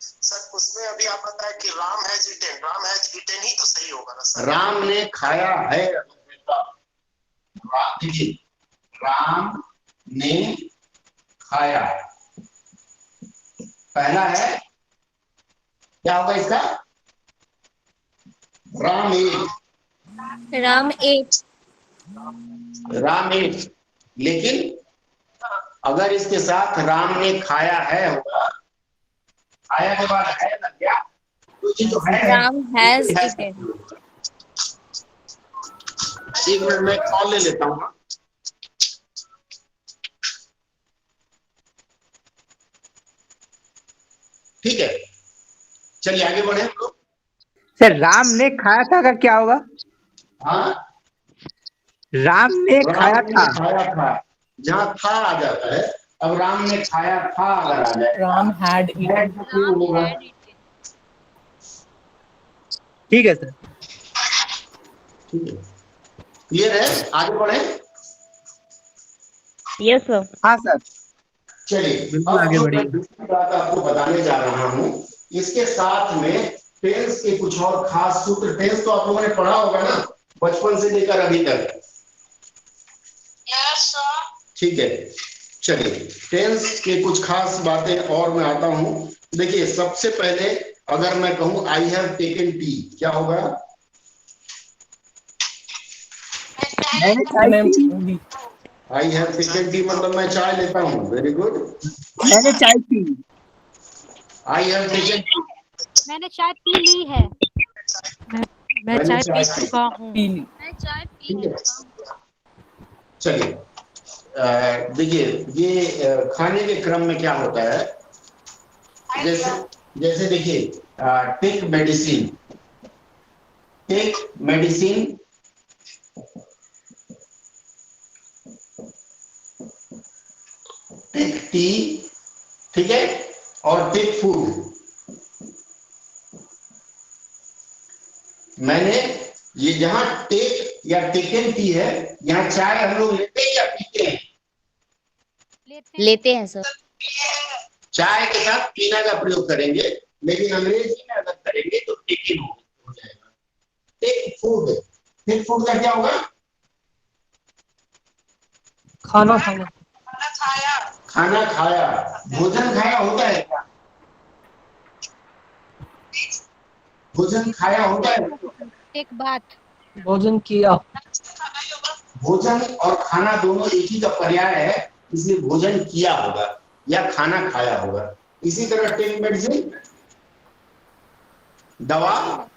सर उसमें अभी आप बताए कि Ram has eaten, Ram has eaten ही तो सही होगा ना सर? राम ने खाया है, देखिए राम ने खाया, पहला है, क्या होगा इसका? Ram ate. Ram ate. Ram ate, लेकिन अगर इसके साथ राम ने खाया है होगा, खाया के बाद है ना क्या, तो ये जो है राम हैज ईटेन। एक मिनट में कॉल ले लेता हूँ। ठीक है, चलिए आगे बढ़े हम लोग। सर राम ने खाया था का क्या होगा? हाँ, राम ने खाया था। खाया था, जहाँ था आ जाता है, अब राम ने खाया था अगर आ जाए, राम हैड होगा। ठीक है सर। ठीक है, क्लियर है? आगे बढ़े। Yes sir. हाँ सर। चलिए बिल्कुल आगे बढ़िए। दूसरी बात आपको बताने जा रहा हूँ, इसके साथ में टेंस के कुछ और खास सूत्र, टेंस तो आप लोगों ने पढ़ा होगा ना बचपन से लेकर अभी तक। Yes sir. ठीक है, चलिए टेंस के कुछ खास बातें और मैं आता हूं। देखिए सबसे पहले अगर मैं कहूं आई हैव टेकन टी, क्या होगा? मैंने चाय P. I have taken T मतलब मैं चाय लेता हूं। Very good. मैंने चाय P. I have taken T, मैंने चाय पी ली है। मैं चाय पी चुका हूँ। मैं चाय पी ठीक है, चुका हूँ। चलिए देखिए ये खाने के क्रम में क्या होता है, जैसे जैसे देखिए take medicine, take medicine, take tea, ठीक है, और टेक फूड। मैंने ये जहां टेक या टेकन टी है, यहाँ चाय हम लोग लेते हैं या पीते हैं? लेते हैं सर। चाय के साथ पीना का प्रयोग करेंगे, लेकिन अंग्रेजी में अगर करेंगे तो टेकन हो जाएगा। टेक फूड, टेक फूड का क्या होगा? खाना खाना। खाना खाया, भोजन खाया होता है क्या? भोजन खाया होता है? एक बात, भोजन किया। भोजन और खाना दोनों एक ही का पर्याय है, इसलिए भोजन किया होगा या खाना खाया होगा। इसी तरह टेक मेडिसिन, दवा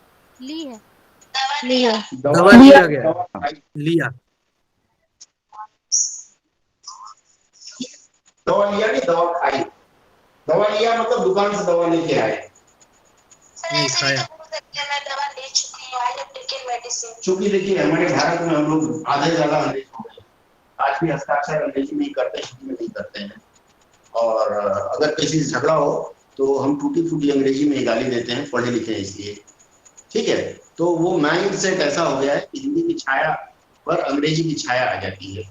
ली है। लिया। दवा लिया गया। लिया। दवा लिया नहीं, दवा खाई। दवा लिया मतलब दुकान से दवा लेके आए। दवा ले चुकी हूँ। I have taken medicine. चूंकि देखिए हमारे भारत में हम लोग आधे ज्यादा अंग्रेज हो गए, आज भी हस्ताक्षर अंग्रेजी में ही करते हैं, हिंदी में नहीं करते हैं। और अगर किसी से झगड़ा हो तो हम टूटी फूटी अंग्रेजी में ही गाली देते हैं, पढ़े लिखे हैं इसलिए। ठीक है, तो वो माइंड सेट ऐसा हो गया है कि हिंदी की छाया पर अंग्रेजी की छाया आ जाती है।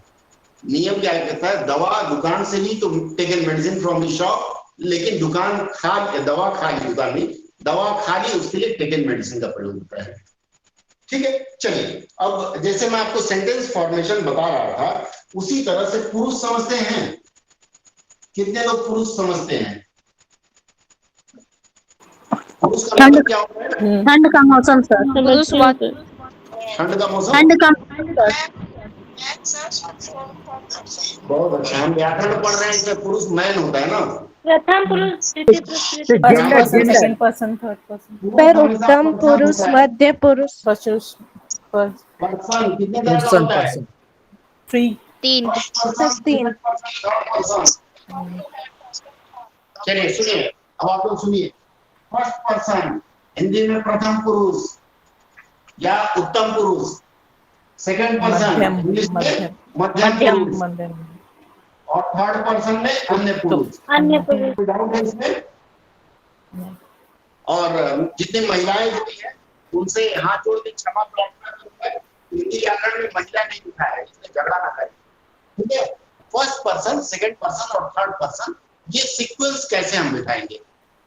नियम क्या कहता है, दवा दुकान से ली तो taken medicine from the shop, लेकिन दुकान खा, दवा खा ली, दुकान नहीं, दवा खा ली, उसके लिए टेकन मेडिसिन का प्रयोग होता है। ठीक है, चलिए अब जैसे मैं आपको सेंटेंस फॉर्मेशन बता रहा था, उसी तरह से पुरुष समझते हैं। कितने लोग पुरुष समझते हैं? पुरुष का मतलब क्या होता है? ठंड का मौसम सर। ठंड का मौसम। ठंड का बहुत अच्छा, हम व्याकरण पढ़ रहे हैं, इसमें पुरुष मैन होता है ना। प्रथम पुरुष, सेकंड पर्सन, थर्ड पर्सन। पर उत्तम पुरुष, मध्य पुरुष, पर्सन कितने तरह का होता है? 3। 3। चलिए सुनिए, अब आप लोग सुनिए। फर्स्ट पर्सन हिंदी में प्रथम पुरुष या उत्तम पुरुष। सेकंड पर्सन इंग्लिश में मध्यम पुरुष, और थर्ड पर्सन में अन्य पुरुष। अन्य पुरुष। डाउट है इसमें? और जितनी महिलाएं जुड़ी हैं उनसे हाथ जोड़ के क्षमा प्रार्थना करूंगा, हिंदी व्याकरण में महिला नहीं लिखा है, इसमें झगड़ा ना करें। ठीक है, फर्स्ट पर्सन, सेकंड पर्सन और थर्ड पर्सन, ये सीक्वेंस कैसे हम बिठाएंगे?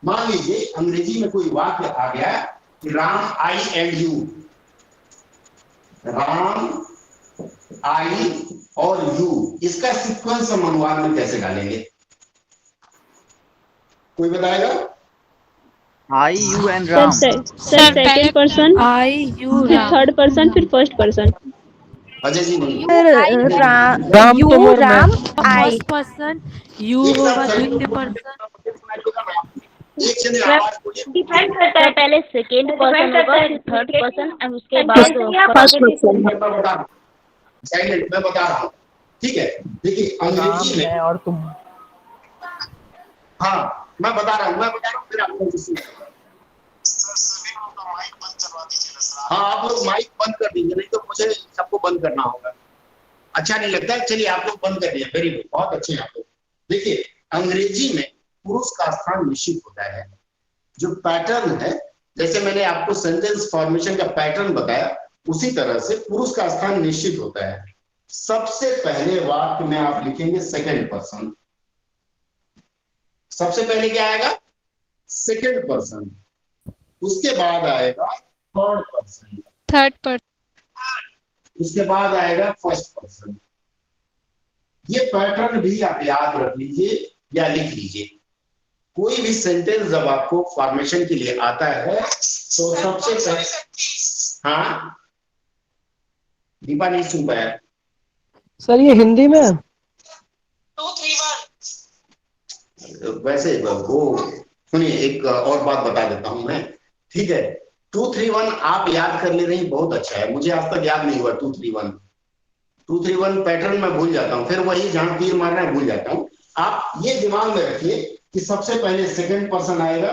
मान लीजिए अंग्रेजी में कोई वाक्य आ गया कि राम आई एंड यू, राम आई और यू, इसका सीक्वेंस हम अनुवाद में कैसे डालेंगे? कोई बताएगा? I you and Ram. Sir second person, I you फिर थर्ड पर्सन, फिर फर्स्ट पर्सन। अजय जी नहीं। You Ram I. Person you होगा द्वितीय पर्सन। एक से आवाज बोलिए। डिपेंड करता है, पहले सेकंड पर्सन होगा, फिर थर्ड पर्सन और उसके बाद फर्स्ट पर्सन। मैं बता रहा हूँ। ठीक है, देखिए अंग्रेजी में और तुम। हाँ मैं बता रहा हूँ फिर आप लोग सुनिए। हाँ आप लोग माइक बंद कर दीजिए, नहीं तो मुझे सबको बंद करना होगा, अच्छा नहीं लगता। चलिए आप लोग बंद कर दिए, वेरी गुड, बहुत अच्छे हैं आप लोग। देखिए अंग्रेजी में पुरुष का स्थान निश्चित होता है। जो पैटर्न है, जैसे मैंने आपको सेंटेंस फॉर्मेशन का पैटर्न बताया, उसी तरह से पुरुष का स्थान निश्चित होता है। सबसे पहले वाक्य में आप लिखेंगे सेकंड पर्सन। सबसे पहले क्या आएगा? Second person. उसके बाद आएगा थर्ड पर्सन, थर्ड पर्सन, उसके बाद आएगा फर्स्ट पर्सन। ये पैटर्न भी आप याद रख लीजिए या लिख लीजिए। कोई भी सेंटेंस जब आपको फॉर्मेशन के लिए आता है तो सबसे पहले, हाँ दीपा नहीं सुन पाया सर ये हिंदी में 2 3 1 वैसे वो सुनिए, एक और बात बता देता हूं मैं, ठीक है। 2 3 1 आप याद कर ले रही हैं, बहुत अच्छा है। मुझे आज तक याद नहीं हुआ 2 3 1। 2 3 1 पैटर्न मैं भूल जाता हूँ, फिर वही जहां तीर मारना है भूल जाता हूँ। आप ये दिमाग में रखिए कि सबसे पहले सेकंड पर्सन आएगा,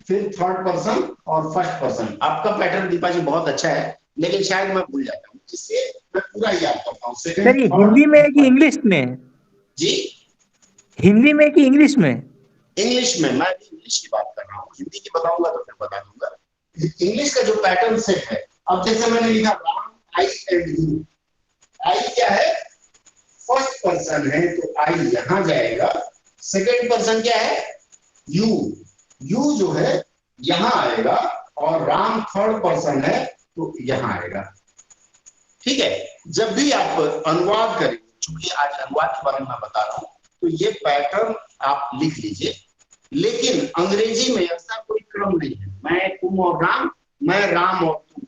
फिर थर्ड पर्सन और फर्स्ट पर्सन। आपका पैटर्न दीपा जी बहुत अच्छा है, लेकिन शायद मैं भूल जाता हूँ, इसलिए मैं पूरा याद करता हूँ। सर ये हिंदी में है कि इंग्लिश में? जी हिंदी में कि इंग्लिश में? इंग्लिश में। मैं भी इंग्लिश की बात कर रहा हूँ, हिंदी की बताऊंगा तो फिर बता दूंगा। इंग्लिश का जो पैटर्न सेट है, अब जैसे मैंने लिखा राम, आई एंड यू। आई क्या है? फर्स्ट पर्सन है तो आई यहां जाएगा। सेकंड पर्सन क्या है? यू। यू जो है यहां आएगा, और राम थर्ड पर्सन है तो यहां आएगा। ठीक है। जब भी आप अनुवाद करें, चूंकि आज अनुवाद के बारे में मैं बता रहा हूं, तो ये पैटर्न आप लिख लीजिए। लेकिन अंग्रेजी में ऐसा कोई क्रम नहीं है, मैं तुम और राम, मैं राम और तुम,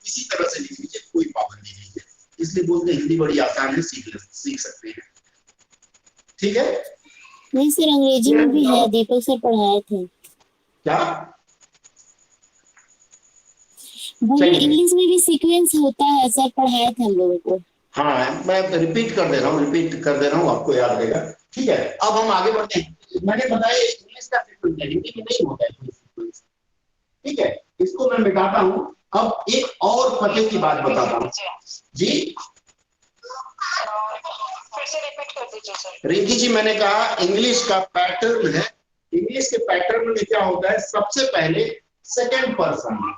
इसी तरह से लिख लीजिए, कोई पाबंदी नहीं है। इसलिए बोलते हैं हिंदी बड़ी आसान है, सीख सकते हैं। ठीक है। नहीं सर, अंग्रेजी में भी है, दीपक सर पढ़ाए थे। क्या? इंग्लिश में भी सीक्वेंस होता है सर, पढ़ाए थे हम लोगों को। हाँ, मैं रिपीट कर दे रहा हूँ, आपको याद रहेगा। ठीक है, अब हम आगे बढ़ते हैं। मैंने बताया इंग्लिश का सीक्वेंस है, हिंदी में नहीं होता है सीक्वेंस। ठीक है, इसको मैं मिटाता हूँ। अब एक और पते की बात बताता हूँ जी। फिर से रिपीट कर दीजिए सर। रिंकी जी, मैंने कहा इंग्लिश का पैटर्न है। इंग्लिश के पैटर्न में क्या होता है? सबसे पहले सेकंड पर्सन,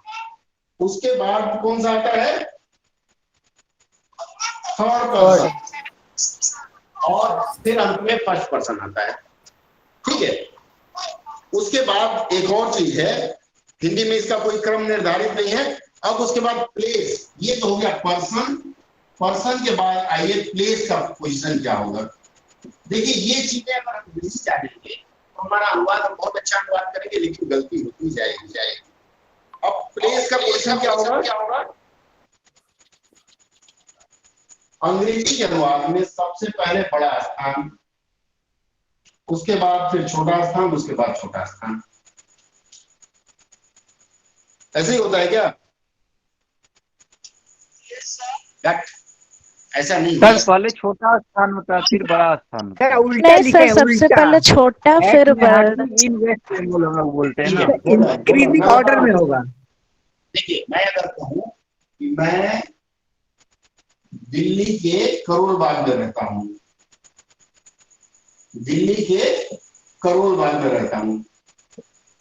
उसके बाद कौन सा आता है? थर्ड पर्सन, और फिर अंत में फर्स्ट पर्सन आता है। ठीक है। उसके बाद एक और चीज है, हिंदी में इसका कोई क्रम निर्धारित नहीं है। अब उसके बाद प्लेस, ये तो हो गया पर्सन। पर्सन के बाद आइए प्लेस का पोजीशन क्या होगा। देखिए ये चीजें अगर हम नहीं जानेंगे तो हमारा अनुवाद, हम बहुत अच्छा अनुवाद करेंगे लेकिन गलती होती जाएगी। अब प्लेस का पोजीशन क्या होगा? अंग्रेजी के अनुवाद में सबसे पहले बड़ा स्थान, उसके बाद फिर छोटा स्थान, उसके बाद छोटा स्थान। ऐसे ही होता है क्या? ऐसा नहीं सर, पहले छोटा स्थान होता है फिर बड़ा स्थान होता है। उल्टा लिखे हैं, सबसे उल्टा। पहले छोटा फिर बड़ा। इन वेस्ट बंगाल हम लोग बोलते हैं ना। इंक्रीजिंग ऑर्डर में होगा। देखिए, मैं अगर कहूं कि मैं दिल्ली के करोल बाग में रहता हूं, दिल्ली के करोल बाग में रहता हूं,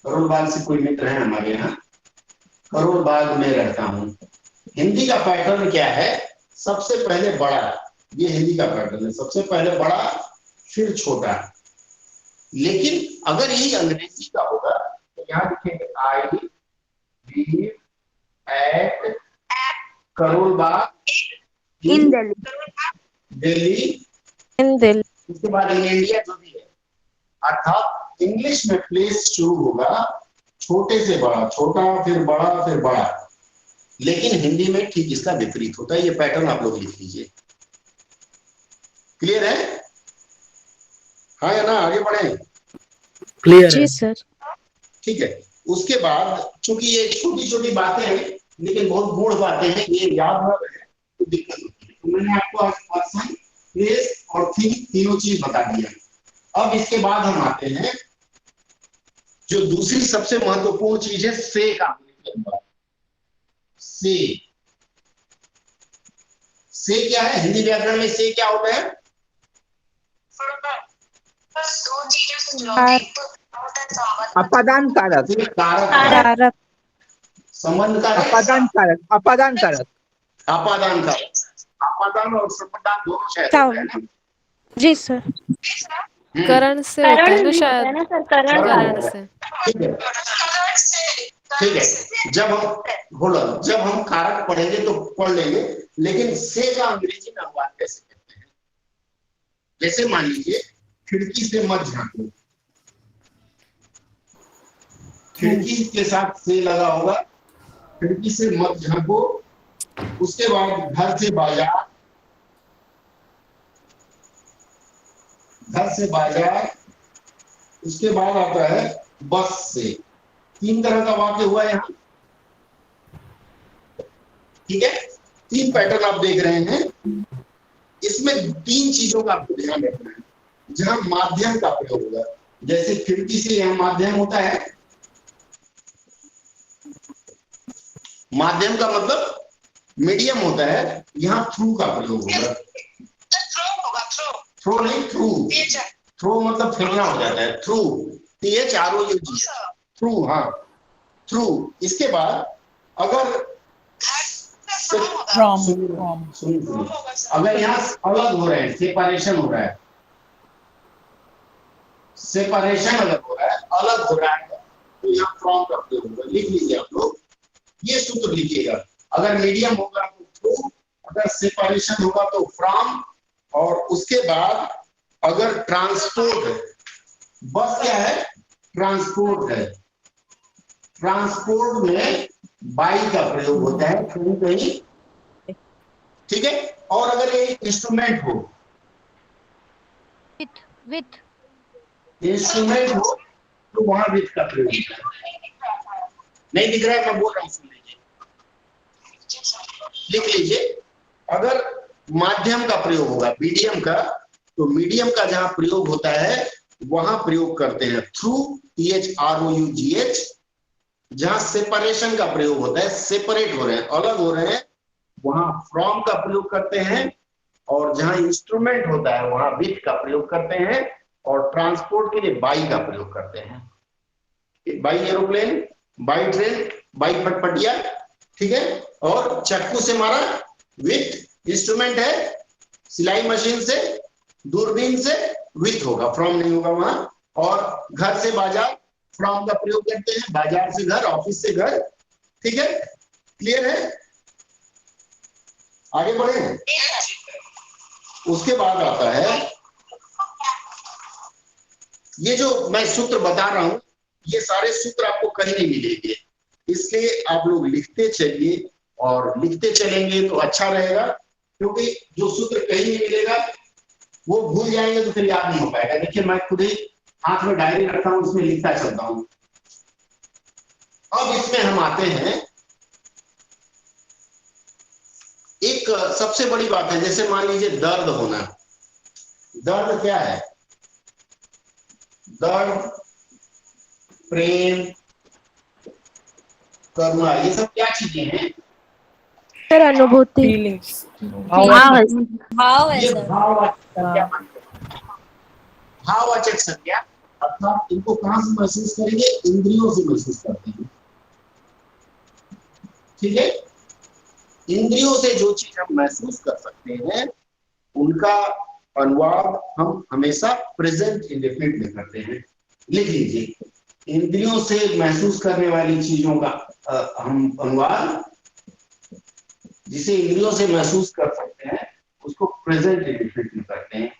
करोल बाग से कोई मित्र है हमारे यहाँ, करोल बाग में रहता हूं। हिंदी का पैटर्न क्या है? सबसे पहले बड़ा, ये हिंदी का पैटर्न है, सबसे पहले बड़ा फिर छोटा। लेकिन अगर यही अंग्रेजी का होगा तो यहाँ लिखेंगे I live at Karol Bagh इन दिल्ली। दिल्ली, इन दिल्ली। उसके बाद इन इंडिया जो भी है। अर्थात इंग्लिश में प्लेस शुरू होगा छोटे से बड़ा, छोटा फिर बड़ा फिर बड़ा। लेकिन हिंदी में ठीक इसका विपरीत होता है। ये पैटर्न आप लोग लिख लीजिए। क्लियर है? हाँ या ना? आगे बढ़े? क्लियर जी है सर। ठीक है। उसके बाद चूंकि ये छोटी छोटी बातें हैं लेकिन बहुत गूढ़ बातें हैं, ये याद न रहे तो दिक्कत होती है। तो मैंने आपको आज पर्सन, प्लेस और थिंग तीनों चीज बता दिया। अब इसके बाद हम आते हैं जो दूसरी सबसे महत्वपूर्ण चीज है, से का। से क्या है? हिंदी व्याकरण में से क्या होता है? दो चीजों से जोड़ते अपादान कारक। कारक। संबंध का अपादान कारक। अपादान कारक। अपादान का, अपादान और संबंधान दोनों शायद होता है ना? जी सर। करण से होता है ना शायद। है ना सर, करण करण से। ठीक है। ठीक है, जब हम कारक पढ़ेंगे तो पढ़ लेंगे, लेकिन से का अंग्रेजी में अनुवाद कैसे करते हैं? जैसे मान लीजिए खिड़की से मत झांको, खिड़की के साथ से लगा होगा, खिड़की से मत झांको। उसके बाद घर से बाजार, घर से बाजार, उसके बाद आता है बस से। 3 तरह का वाक्य हुआ यहाँ, ठीक है। 3 पैटर्न आप देख रहे हैं। इसमें 3 चीजों का आपको ध्यान रखना है। जहां माध्यम का प्रयोग होगा, जैसे खिड़की से यहाँ माध्यम होता है, माध्यम का मतलब मीडियम होता है, यहाँ थ्रू का प्रयोग होगा। थ्रो नहीं, थ्रू, थ्रो मतलब फेंकना हो जाता है, थ्रू, THROUG, थ्रू, हाँ थ्रू। इसके बाद अगर अगर यहाँ अलग हो रहे हैं, सेपरेशन हो रहा है, सेपरेशन अलग हो रहा है, अलग हो रहा है, तो यहाँ फ्रॉम का प्रयोग होगा। लिख लीजिए आप लोग, ये सूत्र लिखिएगा। अगर मीडियम होगा तो थ्रू, अगर सेपरेशन होगा तो फ्रॉम, और उसके बाद अगर ट्रांसपोर्ट है, बस क्या है, ट्रांसपोर्ट है, ट्रांसपोर्ट में बाई का प्रयोग होता है कहीं कहीं, ठीक है। और अगर ये इंस्ट्रूमेंट हो, विथ इंस्ट्रूमेंट हो तो वहां विथ का प्रयोग होता है। नहीं दिख रहा है, मैं बोल रहा हूं, सुन लीजिए, लिख लीजिए। अगर माध्यम का प्रयोग होगा, मीडियम का, तो मीडियम का जहां प्रयोग होता है वहां प्रयोग करते हैं थ्रू, THROUGH। जहां सेपरेशन का प्रयोग होता है, सेपरेट हो रहे हैं, अलग हो रहे हैं, वहां फ्रॉम का प्रयोग करते हैं। और जहां इंस्ट्रूमेंट होता है वहां विथ का प्रयोग करते हैं। और ट्रांसपोर्ट के लिए बाई का प्रयोग करते हैं। By aeroplane, by train, by फटफटिया, ठीक है। और चक्कू से मारा, विथ, इंस्ट्रूमेंट है, सिलाई मशीन से, दूरबीन से, विथ होगा, फ्रॉम नहीं होगा वहां। और घर से बाजार, फ्रॉम का प्रयोग करते हैं, बाजार से घर, ऑफिस से घर, ठीक है। क्लियर है? आगे बढ़े। उसके बाद आता है, ये जो मैं सूत्र बता रहा हूं, ये सारे सूत्र आपको कहीं नहीं मिलेंगे, इसलिए आप लोग लिखते चलिए, और लिखते चलेंगे तो अच्छा रहेगा। क्योंकि जो सूत्र कहीं नहीं मिलेगा वो भूल जाएंगे तो फिर याद नहीं हो पाएगा। देखिए, मैं खुद ही हाथ में डायरी रखता हूं, उसमें लिखता चलता हूं। अब इसमें हम आते हैं, एक सबसे बड़ी बात है, जैसे मान लीजिए दर्द होना। दर्द क्या है? दर्द, प्रेम, करुणा, ये सब क्या चीजें हैं? सर अनुभूति, भाव है ये सर। भाववाचक संज्ञा, अर्थात इनको कहां से महसूस करेंगे? इंद्रियों से महसूस करते हैं, ठीक है। इंद्रियों से जो चीज हम महसूस कर सकते हैं उनका अनुवाद हम हमेशा प्रेजेंट इंडेफिनिट में करते हैं। लिख लीजिए, इंद्रियों से महसूस करने वाली चीजों का हम अनुवाद, जिसे इंद्रियों से महसूस कर सकते हैं उसको प्रेजेंट इंडेफिनिट में करते हैं।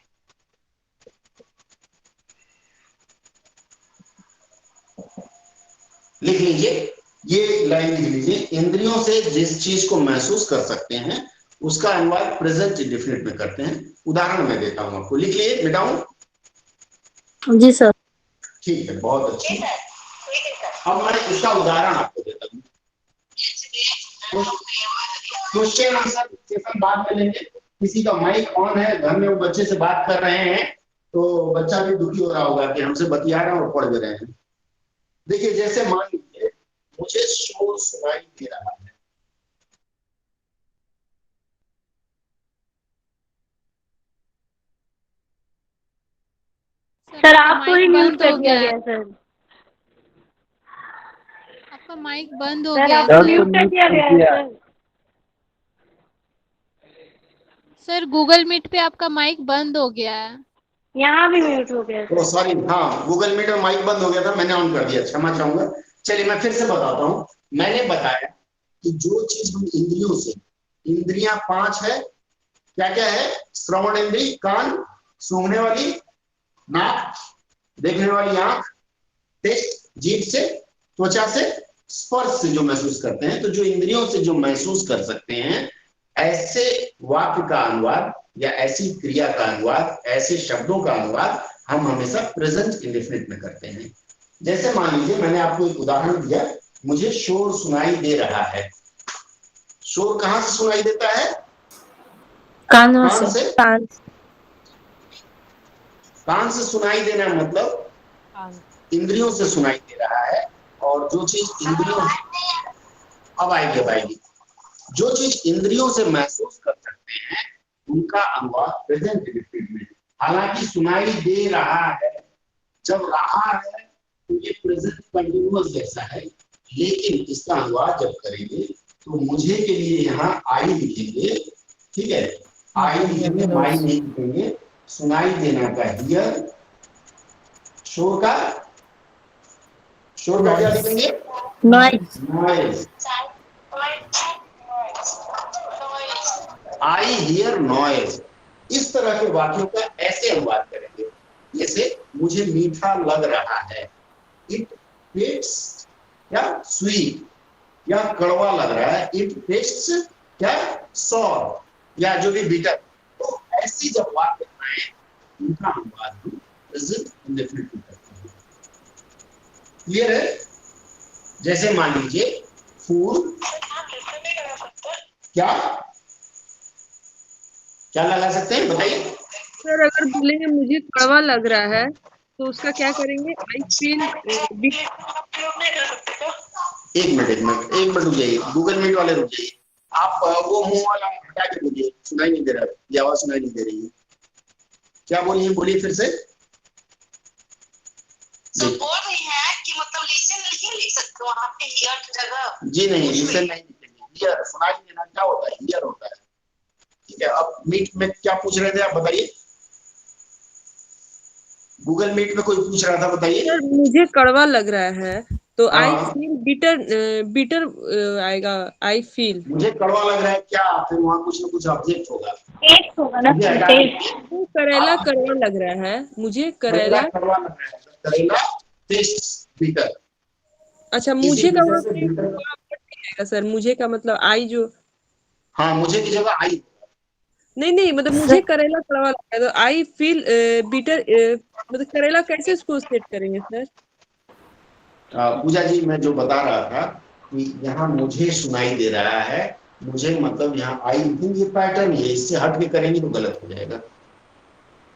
लिख लीजिए, ये लाइन लिख लीजिए, इंद्रियों से जिस चीज को महसूस कर सकते हैं उसका अनुवाद प्रेजेंट इंडेफिनिट में करते हैं। उदाहरण मैं देता हूं आपको, लिख लिए, मिटाऊं? जी सर। ठीक है, बहुत अच्छी। अब मैं इसका उदाहरण आपको देता हूँ। क्वेश्चन आंसर सेशन बाद में लेंगे। किसी का माइक ऑन है, घर में वो बच्चे से बात कर रहे हैं, तो बच्चा भी दुखी हो रहा होगा कि हमसे बतिया रहे हैं और पढ़ भी रहे हैं। देखिए, जैसे मान लीजिए मुझे शोर सुनाई दे रहा है, सर आपको ही म्यूट कर दिया गया सर। आपका माइक बंद हो सर गया आपको म्यूट कर दिया गया है सर। सर गूगल मीट पे आपका माइक बंद हो गया है। यहाँ भी म्यूट हो गया तो सॉरी, हाँ, गूगल मीट में माइक बंद हो गया था, मैंने ऑन कर दिया, क्षमा चाहूंगा। चलिए मैं फिर से बताता हूं। मैंने बताया कि जो चीज हम इंद्रियों से, इंद्रियां 5 है, क्या क्या है? श्रवण इंद्री, कान, सूंघने वाली, नाक, देखने वाली आंख, टेस्ट जीभ से, त्वचा से, स्पर्श से जो महसूस करते हैं। तो जो इंद्रियों से जो महसूस कर सकते हैं, ऐसे वाक्य का अनुवाद या ऐसी क्रिया का अनुवाद, ऐसे शब्दों का अनुवाद हम हमेशा प्रेजेंट इंडेफिनिट में करते हैं। जैसे मान लीजिए मैंने आपको एक उदाहरण दिया, मुझे शोर सुनाई दे रहा है। शोर कहां से सुनाई देता है? कान से। कान से सुनाई देना मतलब इंद्रियों से सुनाई दे रहा है। और जो चीज इंद्रियों, अब आएगी, जो चीज इंद्रियों से महसूस कर सकते हैं उनका अनुवाद प्रेजेंट इंडेफिनिट में। हालांकि सुनाई दे रहा है, जब रहा है तो ये प्रेजेंट कंटिन्यूअस जैसा है, लेकिन इसका अनुवाद जब करेंगे तो मुझे के लिए यहाँ आई लिखेंगे, ठीक है? आई लिखेंगे, माई नहीं लिखेंगे। सुनाई देना का हियर, शोर का क्या लिखेंगे? नॉइज। I hear noise. इस तरह के वाक्यों का ऐसे अनुवाद करेंगे, जैसे मुझे मीठा लग रहा है, इट टेस्ट्स या स्वीट, या कड़वा लग रहा है, इट टेस्ट्स क्या सॉर, या जो भी बीटर। तो ऐसी जब वाक्य आए उनका अनुवाद हम प्रेजेंट इंडेफिनिट में करते हैं। क्लियर है? जैसे मान लीजिए फूल, क्या लगा सकते हैं बताइए? सर अगर बोलेंगे मुझे कड़वा लग रहा है तो उसका क्या करेंगे? I feel. एक मिनट रुक जाइए, गूगल मीट वाले रुक जाइए। आप वो मुंह वाला हटा के बोलिए, सुनाई नहीं दे रहा है, ये आवाज सुनाई नहीं दे रही है। क्या बोलिए फिर से। बोल रही है कि मतलब लिसन नहीं लिख सकते वहां पे हियर की जगह? जी नहीं, लिसन नहीं लिखेंगे, हियर। सुनाई देना क्या होता है? हियर होता है, ठीक है? अब मीट में क्या पूछ रहे थे आप बताइए? गूगल मीट में कोई पूछ रहा था, बताइए। सर मुझे कड़वा लग रहा है तो आई फील बिटर आएगा। आई फील मुझे कड़वा लग रहा है, क्या फिर वहाँ कुछ ना कुछ ऑब्जेक्ट होगा, टेस्ट होगा ना, टेस्ट। करेला कड़वा लग रहा है, मुझे करेला कड़वा लग रहा है, करेला टेस्ट बिटर। अच्छा, मुझे का मतलब सर, मुझे का मतलब आई जो, हाँ मुझे की जगह आई। नहीं मतलब मुझे करेला कड़वा लग रहा है तो आई फील बिटर, मतलब करेला कैसे इसको सेट करेंगे सर? पूजा जी मैं जो बता रहा था कि यहाँ मुझे सुनाई दे रहा है, मुझे मतलब यहाँ आई, ये पैटर्न है, इससे हट के करेंगे तो गलत हो जाएगा।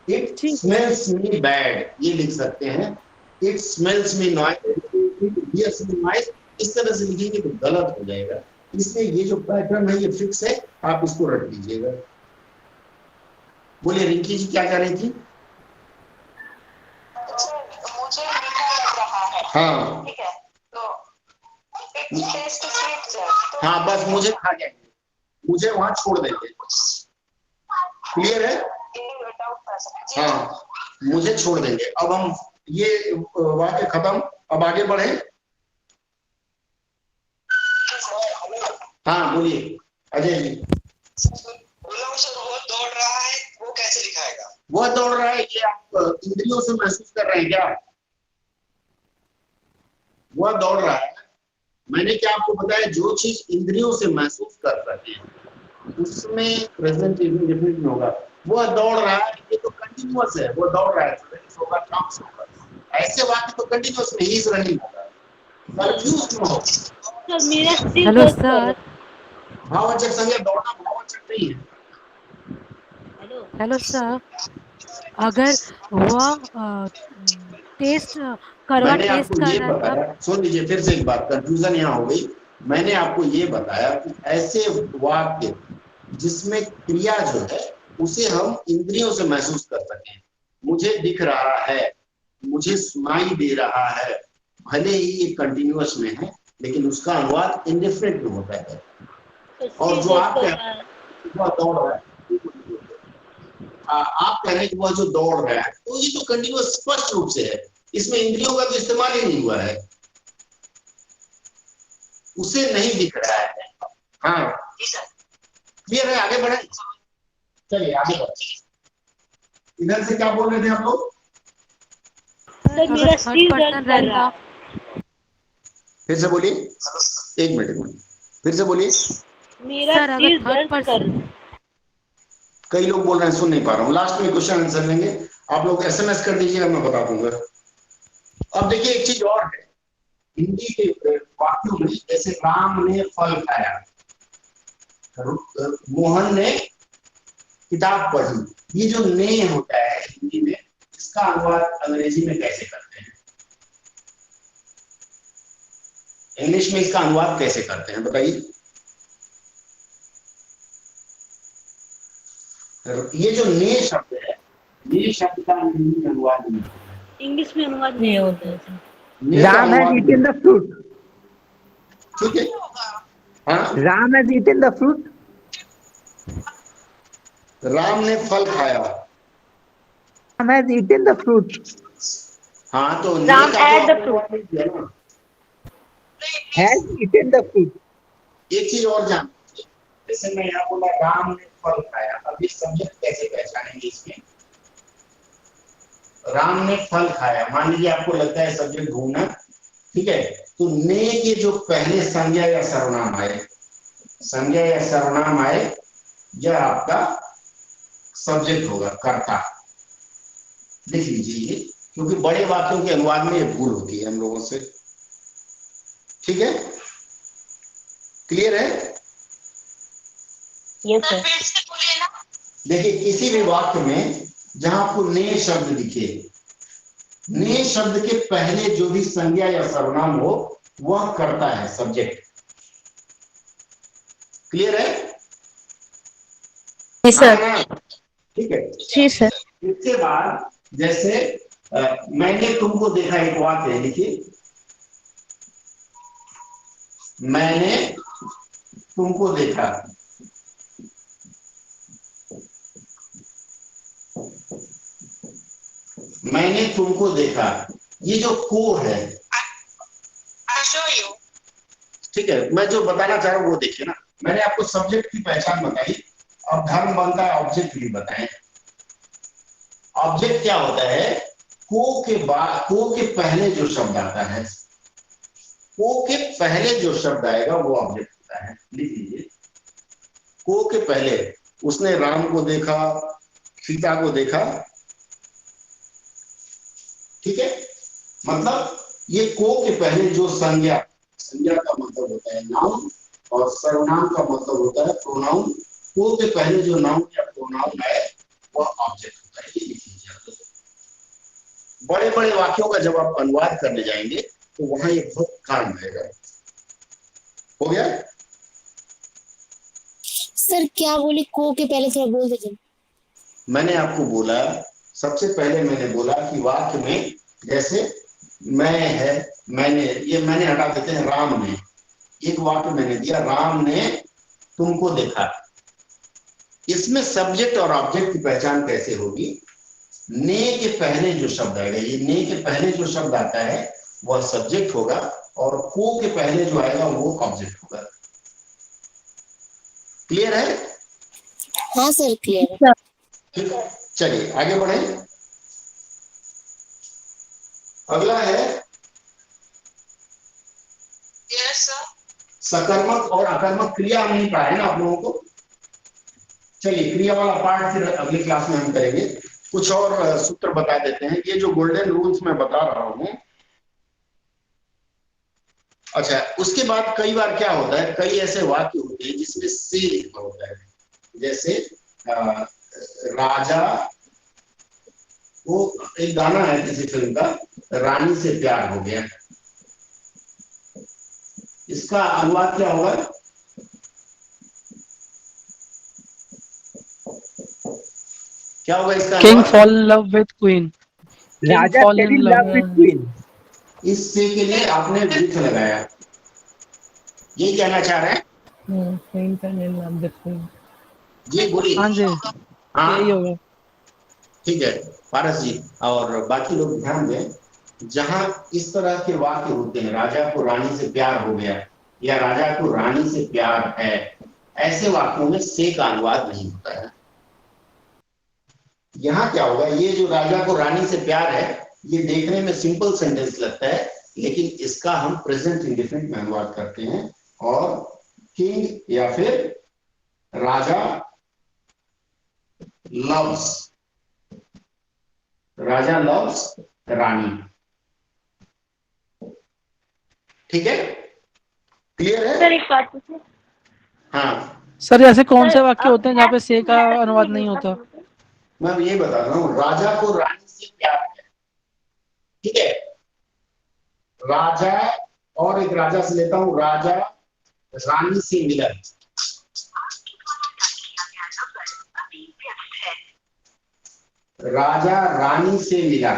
इट स्मेल्स मी बैड, ये लिख सकते हैं। It smells me noise, it hears me noise, इस तरह से लिखेंगे तो गलत हो जाएगा। इसलिए ये जो पैटर्न है ये फिक्स है, आप इसको रट लीजिएगा। बोलिए रिंकी जी क्या कह रही थी? मुझे मीठा लग रहा है, हाँ ठीक है, तो टेस्ट स्वीट है, तो हाँ बस मुझे खा जाएंगे, मुझे वहां छोड़ देंगे। क्लियर है? हाँ मुझे छोड़ देंगे। अब हम ये वाक्य खत्म, अब आगे बढ़े। हाँ बोलिए अजय जी। वो दौड़ रहा है, वो कैसे लिखाएगा? वो दौड़ रहा है, ये आप इंद्रियों से महसूस कर रहे हैं क्या? वह दौड़ रहा है, मैंने क्या आपको बताया, जो चीज इंद्रियों से महसूस कर सके उसमें प्रेजेंट इंडेफिनिट में होगा। वह दौड़ रहा है, ये तो कंटिन्यूअस है, वो दौड़ रहा है, होगा, काउंट्स होगा। ऐसे वाक्य तो कंटिन्यूअस में ही रनिंग होगा, कंफ्यूज न हो। Hello sir. भाववाचक संज्ञा दौड़ना भाववाचक नहीं है। हेलो सर, अगर वह टेस्ट करवा मैंने टेस्ट आपको कर ये रहा था। बताया, सुन लीजिए फिर से एक बात, कंफ्यूजन यहाँ हो गई। मैंने आपको ये बताया कि ऐसे वाक्य जिसमें क्रिया जो है उसे हम इंद्रियों से महसूस कर सकें। मुझे दिख रहा है, मुझे सुनाई दे रहा है, भले ही ये कंटिन्यूअस में है लेकिन उसका अनुवाद इंडेफिनिट में होता है। और जो आप कह रहे हैं वह दौड़ रहा है, आप कह रहे हैं कि वह जो दौड़ रहा है तो ये तो कंटिन्यूअस स्पष्ट रूप से है, इसमें इंद्रियों का तो इस्तेमाल ही नहीं हुआ है। उसे नहीं दिख रहा है। हाँ क्लियर है, आगे बढ़े। चलिए आगे बढ़े। इधर से क्या बोल रहे थे आप लोग? अगर थर्ड पर्सन रहता फिर से बोलिए, एक मिनट फिर से बोलिए। सर, अगर थर्ड पर्सन कई लोग बोल रहे हैं, सुन नहीं पा रहा हूँ। लास्ट में क्वेश्चन आंसर लेंगे, आप लोग SMS कर दीजिएगा, मैं बता दूंगा। अब देखिए एक चीज और है हिंदी के वाक्यों में, जैसे राम ने फल खाया, मोहन ने किताब पढ़ी। ये जो ने होता है हिंदी में, इसका अनुवाद अंग्रेजी में कैसे करते हैं? इंग्लिश में इसका अनुवाद कैसे करते हैं बताइए? ये जो ने शब्द है, ने शब्द का हिंदी में अनुवाद नहीं, इंग्लिश में अनुवाद नहीं होता है। Ram has eaten the fruit. ठीक है, हाँ Ram has eaten the fruit. Ram ने फल खाया। Ram has eaten the fruit. हाँ तो Ram ate the fruit. Has eaten the fruit. एक चीज और जान, जैसे मैं यहाँ बोला राम ने फल खाया, अब इस सब्जेक्ट कैसे पहचानेंगे इसमें? राम ने फल खाया, मान लीजिए आपको लगता है सब्जेक्ट ढूंढना, ठीक है, तो ने के जो पहले संज्ञा या सर्वनाम आए, संज्ञा या सर्वनाम आए, यह आपका सब्जेक्ट होगा, कर्ता। लिख लीजिए, क्योंकि बड़े वाक्यों के अनुवाद में ये भूल होती है हम लोगों से। ठीक है, क्लियर है? Yes sir. फिर से बोलिए ना। देखिए किसी भी वाक्य में जहां आपको ने शब्द दिखे, ने शब्द के पहले जो भी संज्ञा या सर्वनाम हो वह करता है, सब्जेक्ट। क्लियर है? जी सर। ठीक है, जी सर। इसके बाद जैसे मैंने तुमको देखा, एक वाक्य है, देखिए मैंने तुमको देखा। मैंने तुमको देखा, ये जो को है, ठीक है, मैं जो बताना चाह रहा हूं वो देखिए ना। मैंने आपको सब्जेक्ट की पहचान बताई, अब धर्म बनता है ऑब्जेक्ट भी बताएं। ऑब्जेक्ट क्या होता है? को के बाद, को के पहले जो शब्द आता है, को के पहले जो शब्द आएगा वो ऑब्जेक्ट होता है। लिख लीजिए, को के पहले, उसने राम को देखा, सीता को देखा, ठीक है, मतलब ये को के पहले जो संज्ञा, संज्ञा का मतलब होता है नाउन, और सर्वनाम का मतलब होता है प्रोनाउन। को के पहले जो नाउन या प्रोनाउन है वह ऑब्जेक्ट होता है। ये लिख लीजिए आप। बड़े बड़े वाक्यों का जब आप अनुवाद करने जाएंगे तो वहां ये बहुत काम रहेगा। हो गया सर? क्या बोले को के पहले, थोड़ा बोल दीजिए। मैंने आपको बोला, सबसे पहले मैंने बोला कि वाक्य में जैसे मैं है, मैंने, ये मैंने हटा देते हैं, राम ने, एक वाक्य मैंने दिया, राम ने तुमको देखा। इसमें सब्जेक्ट और ऑब्जेक्ट की पहचान कैसे होगी? ने के पहले जो शब्द आएगा, ये ने के पहले जो शब्द आता है वह सब्जेक्ट होगा, और को के पहले जो आएगा वो ऑब्जेक्ट होगा। क्लियर है? हाँ सर क्लियर है। ठीक है, चलिए आगे बढ़े। अगला है सकर्मक और अकर्मक क्रिया। नहीं पाए ना आप लोगों को? चलिए क्रिया वाला पार्ट फिर अगली क्लास में हम करेंगे। कुछ और सूत्र बता देते हैं, ये जो गोल्डन रूल्स मैं बता रहा हूं। अच्छा, उसके बाद कई बार क्या होता है, कई ऐसे वाक्य होते हैं जिसमें से लिखा होता है, जैसे राजा वो, एक गाना है किसी फिल्म का, रानी से प्यार हो गया, इसका अनुवाद क्या होगा? क्या होगा इसका? King fall in love with queen. Raja fail in love with queen. इस से के लिए आपने विथ लगाया, ये कहना चाह रहे हैं? जी बोलिए। हाँ जी, हाँ यही होगा। ठीक है पारस जी और बाकी लोग ध्यान दें, जहां इस तरह के वाक्य होते हैं, राजा को रानी से प्यार हो गया, या राजा को रानी से प्यार है, ऐसे वाक्यों में से का अनुवाद नहीं होता है। यहां क्या होगा, ये जो राजा को रानी से प्यार है, ये देखने में सिंपल सेंटेंस लगता है, लेकिन इसका हम प्रेजेंट इंडेफिनिट में अनुवाद करते हैं और किंग या फिर राजा लव्स, राजा लव्स रानी। ठीक है, क्लियर है? सर एक बात पूछे। हाँ सर ऐसे कौन से वाक्य होते हैं जहाँ पे से का अनुवाद नहीं होता? मैं ये बता रहा हूँ, राजा को रानी से प्यार है, ठीक है, राजा और एक राजा से लेता हूं, राजा रानी से मिला, राजा रानी से मिला,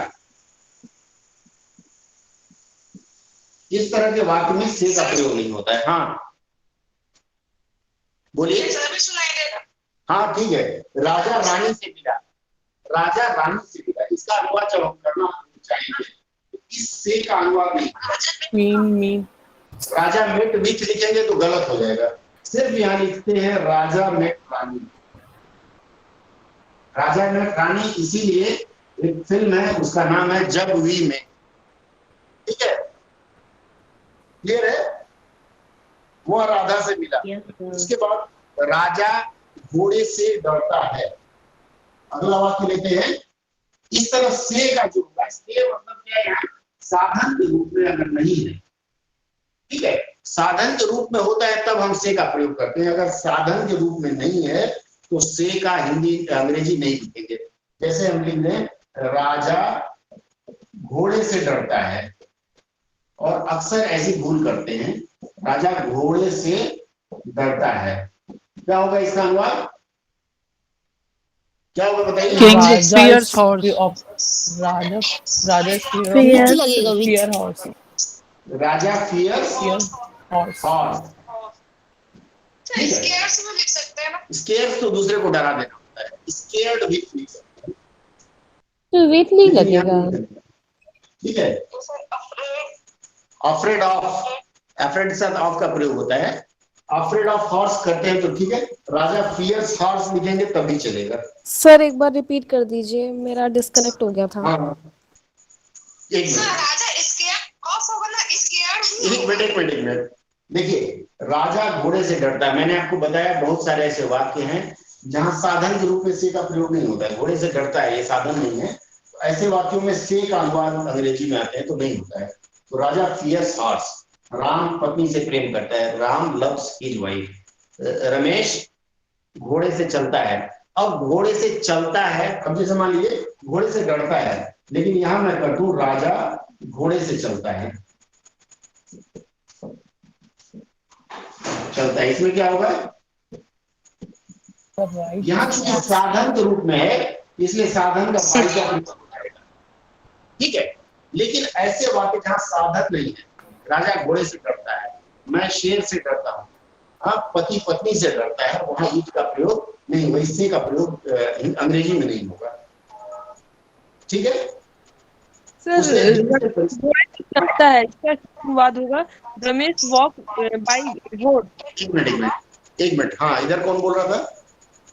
इस तरह के वाक्य में से का प्रयोग नहीं होता है। हाँ बोलिए। हाँ ठीक है, राजा रानी से मिला, राजा रानी से मिला, इसका अनुवाद जब हम करना चाहेंगे तो इस से का अनुवाद नहीं, मीन राजा मेट विच लिखेंगे तो गलत हो जाएगा, सिर्फ यहाँ लिखते हैं राजा मेट रानी। राजा मेट रानी इसीलिए एक फिल्म है, उसका नाम है जब वी में, ठीक है, क्लियर है? वो राधा से मिला। उसके बाद राजा घोड़े से डरता है, अगला वाक्य लेते हैं। इस तरह से का जो होगा, से मतलब क्या है, साधन के रूप में अगर नहीं है, ठीक है, साधन के रूप में होता है तब हम से का प्रयोग करते हैं, अगर साधन के रूप में नहीं है तो से का हिंदी अंग्रेजी नहीं लिखेंगे। जैसे हम लिख दें राजा घोड़े से डरता है, और अक्सर ऐसी भूल करते हैं, राजा घोड़े से डरता है, क्या होगा इसका अनुवाद, क्या होगा बताइए? King fears horse. राजा फियर्स हॉर्स। स्केयर्स में लिख सकते हैं ना? स्केयर्स तो दूसरे को डरा देना होता है, स्केयर्ड भी लिख सकते हैं, तो वेट नहीं लगेगा। ठीक है। अफ्रेड ऑफ, अफ्रेड के साथ ऑफ का प्रयोग होता है, अफ्रेड ऑफ हॉर्स करते हैं तो ठीक है, राजा फियर्स हॉर्स लिखेंगे तभी चलेगा। सर एक बार रिपीट कर दीजिए, मेरा डिस्कनेक्ट हो गया था। हाँ एक मिनट, राजा स्केयर ऑफ होगा ना, स्केयर। एक मिनट देखिए, राजा घोड़े से डरता है, मैंने आपको बताया बहुत सारे ऐसे वाक्य हैं जहां साधन के रूप में से का प्रयोग नहीं होता है, घोड़े से डरता है ये साधन नहीं है, तो ऐसे वाक्यों में से का अनुवाद अंग्रेजी में आते हैं तो नहीं होता है। तो राजा फियर्स हॉर्स, राम पत्नी से प्रेम करता है, Ram loves his wife. Ramesh घोड़े से चलता है, अब घोड़े से चलता है, अब जैसे मान लीजिए घोड़े से डरता है, लेकिन यहां मैं कर दूं राजा घोड़े से चलता है, चलता है, इसमें क्या होगा, यहाँ चूंकि साधन के रूप में है इसलिए साधन का भाई का, ठीक है, लेकिन ऐसे वाक्य जहां साधन नहीं है, राजा घोड़े से डरता है, मैं शेर से डरता हूँ, हाँ पति पत्नी से डरता है, वहां ईट का प्रयोग नहीं होगा, इससे का प्रयोग अंग्रेजी में नहीं होगा, ठीक है। सर लगता है इसका अनुवाद होगा रमेश वॉक बाय रोड। एक मिनट, हाँ इधर कौन बोल रहा था?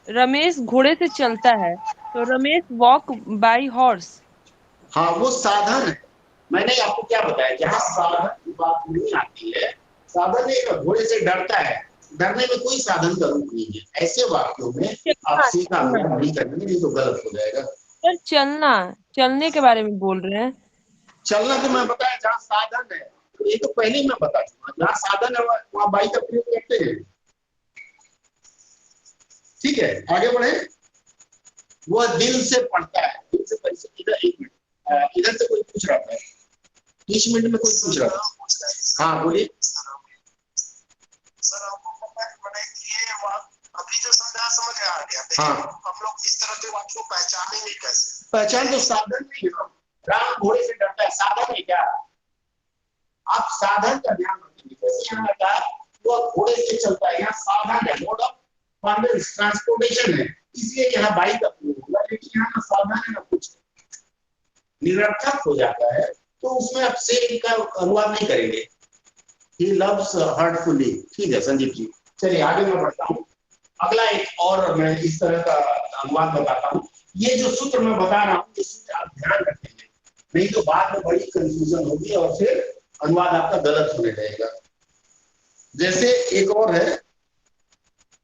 रमेश घोड़े से चलता है, तो रमेश वॉक बाय हॉर्स। हाँ वो साधन है, मैंने आपको क्या बताया, जहाँ साधन की बात नहीं आती है, साधन एक घोड़े से डरता है, डरने में कोई साधन का रूप नहीं है, ऐसे वाक्यों में आप से का अनुवाद नहीं करेंगे, नहीं तो गलत हो जाएगा। सर चलना, चलने के बारे में बोल रहे हैं। चलना तो मैं बताया जहाँ साधन है, तो ये तो पहले ही मैं बता चुका, जहाँ साधन है वहाँ बाई का प्रयोग करते हैं, ठीक है। आगे बढ़े, वह दिल से पढ़ता है, दिल से परिचय, इधर से कोई पूछ रहा था, 30 मिनट में कोई पूछ रहा था, हाँ बोलिए। सर आपको पता है मैंने ये अभी जो समझ आ गया, हाँ हम लोग इस तरह के वाक्य को पहचानेंगे कैसे? पहचान तो साधन नहीं है, राम घोड़े से डरता है, साधन है क्या? आप साधन का ध्यान रखेंगे, जैसे यहाँ कहा वो घोड़े से चलता है, यहाँ साधन है, मोड ऑफ ट्रांसपोर्टेशन है, इसलिए यहाँ बाई का प्रयोग होगा, लेकिन यहाँ ना साधन है ना कुछ, निरर्थक हो जाता है, तो उसमें आप से का अनुवाद नहीं करेंगे, he loves hurtfully। ठीक है संदीप जी, चलिए आगे मैं बढ़ता हूँ। अगला एक और मैं इस तरह का अनुवाद बताता हूँ। ये जो सूत्र मैं बता रहा हूँ, ये सूत्र आप ध्यान रखेंगे, नहीं तो बाद में बड़ी कंफ्यूजन होगी और फिर अनुवाद आपका गलत होने लगेगा। जैसे एक और है,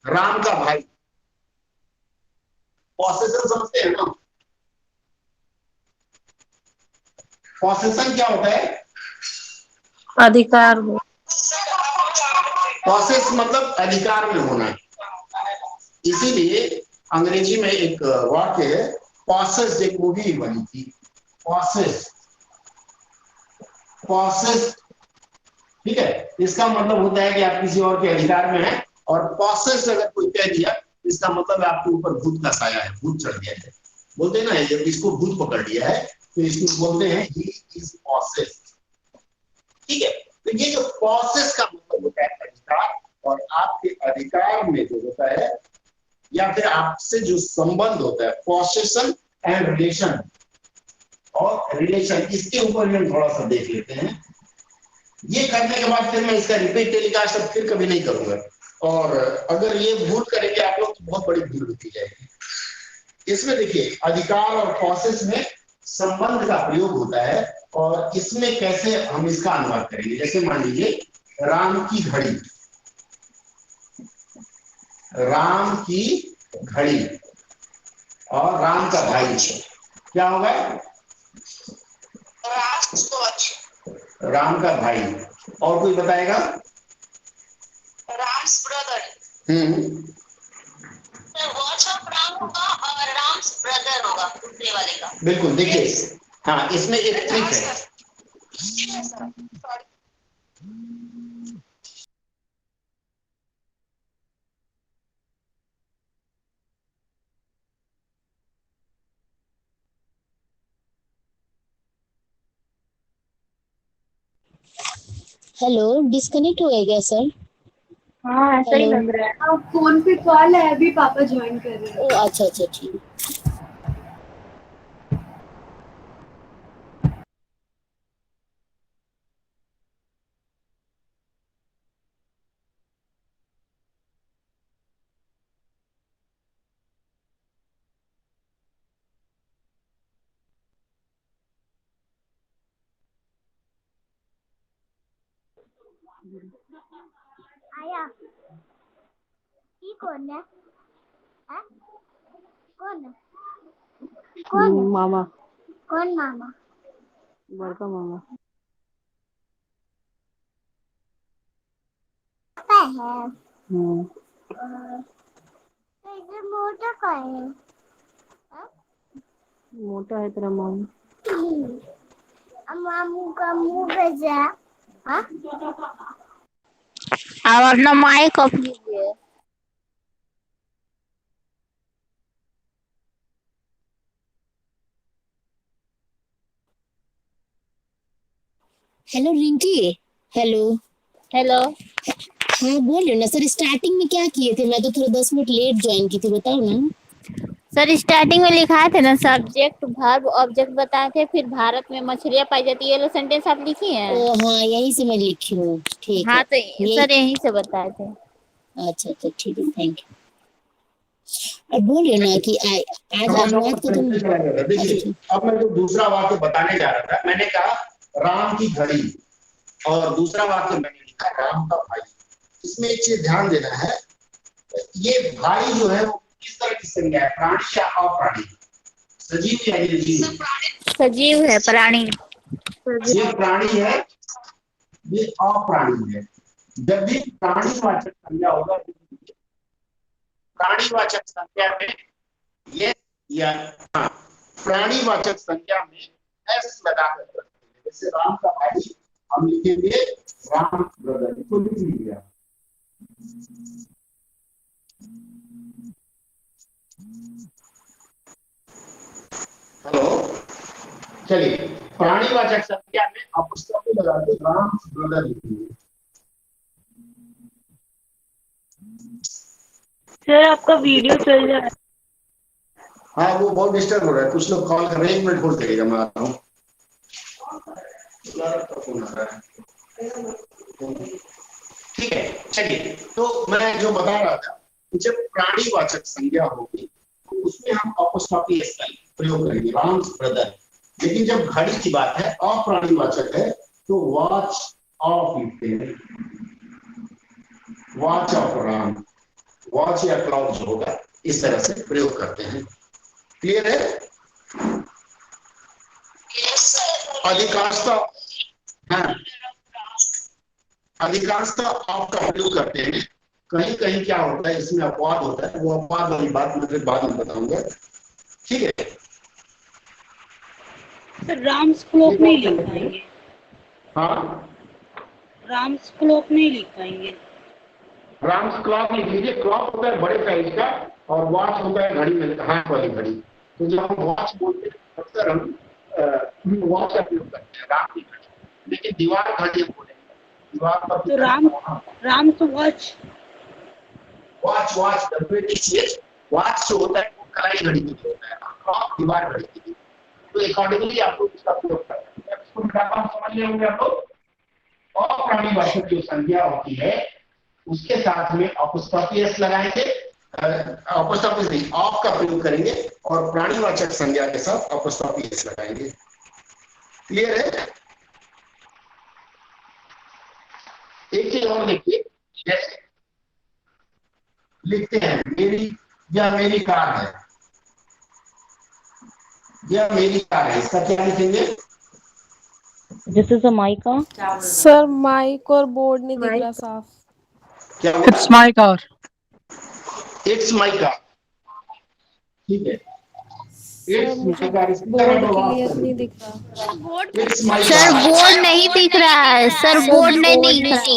राम का भाई। पॉसेशन समझते हैं ना? पॉसेशन क्या होता है? अधिकार हो। पॉसेस मतलब अधिकार में होना। इसीलिए अंग्रेजी में एक वाक्य है, पॉसेस, एक मूवी बनी थी, पॉसेस, पॉसेस, ठीक है। इसका मतलब होता है कि आप किसी और के अधिकार में हैं, और पॉसेस अगर कोई कह दिया इसका मतलब आपके ऊपर भूत का साया है, भूत चढ़ गया है। बोलते हैं ना, जब इसको भूत पकड़ लिया है तो इसको बोलते हैं ही इज पॉसेस्ड। ठीक है, तो ये जो पॉसेस का मतलब होता है अधिकार, और आपके अधिकार में जो होता है या फिर आपसे जो संबंध होता है, पॉसेशन एंड रिलेशन, और रिलेशन, इसके ऊपर हम थोड़ा सा देख लेते हैं। ये करने के बाद फिर मैं इसका रिपीट टेलीकास्ट अब फिर कभी नहीं करूंगा, और अगर ये भूल करेंगे आप लोग तो बहुत बड़ी भूल होती जाएगी। इसमें देखिए, अधिकार और पॉसेस में संबंध का प्रयोग होता है, और इसमें कैसे हम इसका अनुवाद करेंगे। जैसे मान लीजिए राम की घड़ी, राम की घड़ी और राम का भाई, क्या होगा? राम का भाई। और कोई बताएगा? Ram's brother. Watch of Ram होगा और राम्स ब्रदर होगा दूसरे वाले का। बिल्कुल, देखिए हाँ, इसमें एक ट्रिक है। हेलो, डिस्कनेक्ट हो गया क्या सर? हाँ ऐसा ही हेलो? लग रहा है। आप फोन पे कॉल है, अभी पापा ज्वाइन कर रहे हैं। ओ अच्छा अच्छा, ठीक। आया की कौन है? हाँ? कौन है? कौन है? मामा, कौन मामा? बड़का मामा। पापा है। तो इधर मोटा कौन है? हाँ? मोटा है तेरा मामा। मामू का मुंह गजा। हाँ? आप अपना माइक ऑफ कीजिए। हेलो रिंकी। Hello hello. हाँ बोलिए ना सर, स्टार्टिंग में क्या किए थे? मैं तो थोड़ा 10 मिनट लेट ज्वाइन की थी, बताओ ना। सर स्टार्टिंग में लिखा थे ना, सब्जेक्ट वर्ब ऑब्जेक्ट बताए थे, फिर भारत में मछलियाँ पाई जाती है, ये लो सेंटेंस आप लिखी हैं? ओ हाँ, यही से मैं लिखी हूँ। ठीक हाँ है, तो सर यहीं से बताए थे। अच्छा अच्छा, ठीक है, थैंक यू। अब बोलिए ना कि आज अनुवाद को तुम। देखिए, अब मैं जो दूसरा वाक्य बताने जा रहा था, मैंने कहा राम की घड़ी, और दूसरा वाक्य मैंने लिखा राम का भाई। इसमें एक चीज ध्यान देना है, ये भाई जो है वो किस तरह की संज्ञा है, प्राणी या अप्राणी? सजीव या निर्जीव? सजीव है, प्राणी। ये प्राणी है, ये अप्राणी है। जब भी प्राणीवाचक संज्ञा होगा, प्राणीवाचक संज्ञा में ये या हाँ, प्राणीवाचक संज्ञा में एस लगाकर रखते हैं। जैसे राम का भाई हम लिखेंगे राम ब्रदर, तो लिख लीजिए। हेलो, चलिए प्राणीवाचक संज्ञा में अपोस्ट्रोफी लगा के राम ब्रदर लिखेंगे। सर आपका वीडियो चल रहा है। हाँ वो बहुत डिस्टर्ब हो रहा है, कुछ लोग कॉल कर रहे हैं, 1 मिनट होल्ड करिएगा, मैं आता हूँ। फोन आ रहा है। चलिए, तो मैं जो बता रहा था, जब प्राणीवाचक संज्ञा होगी तो उसमें हम अपोस्ट्रोफी एस का प्रयोग करेंगे, राम्स ब्रदर। लेकिन जब घड़ी की बात है, अप्राणीवाचक है, तो वॉच ऑफ लिखते, वॉच ऑफ राम, वॉच या क्लॉक जो होगा इस तरह से प्रयोग करते हैं। क्लियर है? अधिकांशतः हाँ, अधिकांशतः ऑफ का प्रयोग करते हैं। कहीं कहीं क्या होता है, इसमें अपवाद होता है, वो अपवाद वाली बात मैं फिर बाद में बताऊंगा। ठीक है? सर राम्स क्लॉक नहीं लिख पाएंगे। हाँ, राम्स क्लॉक नहीं लिख पाएंगे। राम्स क्लॉक लिख लीजिए। क्लॉक होता है बड़े साइज का और वॉच होता है घड़ी में हाथ वाली घड़ी। तो जब हम वॉच बोलते हैं अक्सर हम वॉच का प्रयोग करते हैं, राम की घड़ी। लेकिन दीवार घड़ी हम बोलेंगे, दीवार पर तो राम तो वॉच वॉच जो होता है वो कलाई घड़ी के लिए होता है, क्लॉक दीवार घड़ी के लिए। तो अकॉर्डिंगली आप लोग इसका प्रयोग करते हैं। इसको समझ रहे होंगे आप लोग। अप्राणीवाचक जो संज्ञा होती है उसके साथ में अपोस्ट्रोफी एस लगाएंगे, अपोस्ट्रोफी नहीं, ऑफ का प्रयोग करेंगे, और प्राणीवाचक संज्ञा के साथ अपोस्ट्रोफी एस लगाएंगे। क्लियर है? एक चीज और देखिए, जैसे लिखते हैं मेरी या मेरी कार है, या मेरी कार है, इसका क्या लिखेंगे? This is a mic. Sir mic और बोर्ड नहीं दिख रहा साफ। क्या? It's my car. It's my car. ठीक है, it's my car. Board clear नहीं दिख रहा। It's my sir car. Board नहीं दिख रहा है, सर बोर्ड नहीं दिख रहा है।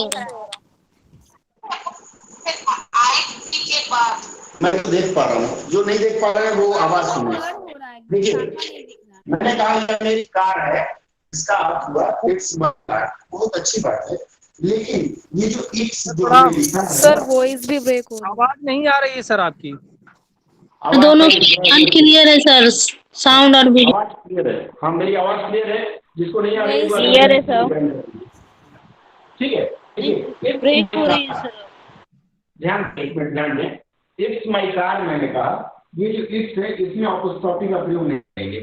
मैं तो देख पा रहा हूँ, जो नहीं देख पा रहे हैं वो आवाज सुने। देखिए, मैंने कहा यह मेरी कार है, इसका अर्थ हुआ इट्स माई कार। बहुत अच्छी बात है, लेकिन ये जो इट्स जो हमने लिखा है, सर वॉइस भी ब्रेक हो रही है। आवाज नहीं आ रही है सर आपकी। दोनों अनक्लियर है सर, साउंड और वीडियो। आवाज क्लियर है? हाँ, मेरी आवाज क्लियर है। जिसको नहीं आ रही है क्लियर है सर। ठीक है, देखिए ब्रेक हो रही है सर। ध्यान, एक मिनट ध्यान दें। इट्स माई कार, मैंने कहा ये जो इट्स है इसमें अपोस्ट्रोफी का प्रयोग नहीं करेंगे।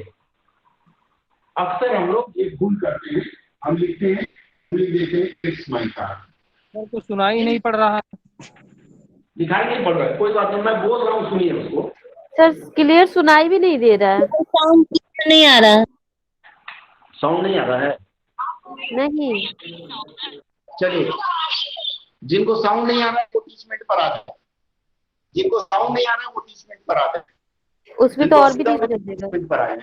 अक्सर हम लोग ये भूल करते हैं, हम लिखते हैं, लिख देते हैं इट्स माई कार। सर तो सुनाई नहीं पड़ रहा है। दिखाई नहीं पड़ रहा है, कोई बात नहीं, मैं बोल रहा हूँ, सुनिए उसको। सर क्लियर सुनाई भी नहीं दे रहा है। साउंड क्लियर नहीं आ रहा है। साउंड नहीं आ रहा है? नहीं। चलिए, जिनको साउंड नहीं आ रहा है वो 30 मिनट पर आ जाए। जिनको साउंड नहीं आ रहा है वो 30 मिनट पर आ जाए। उसमें तो और भी नहीं देगा। मिनट पर आए।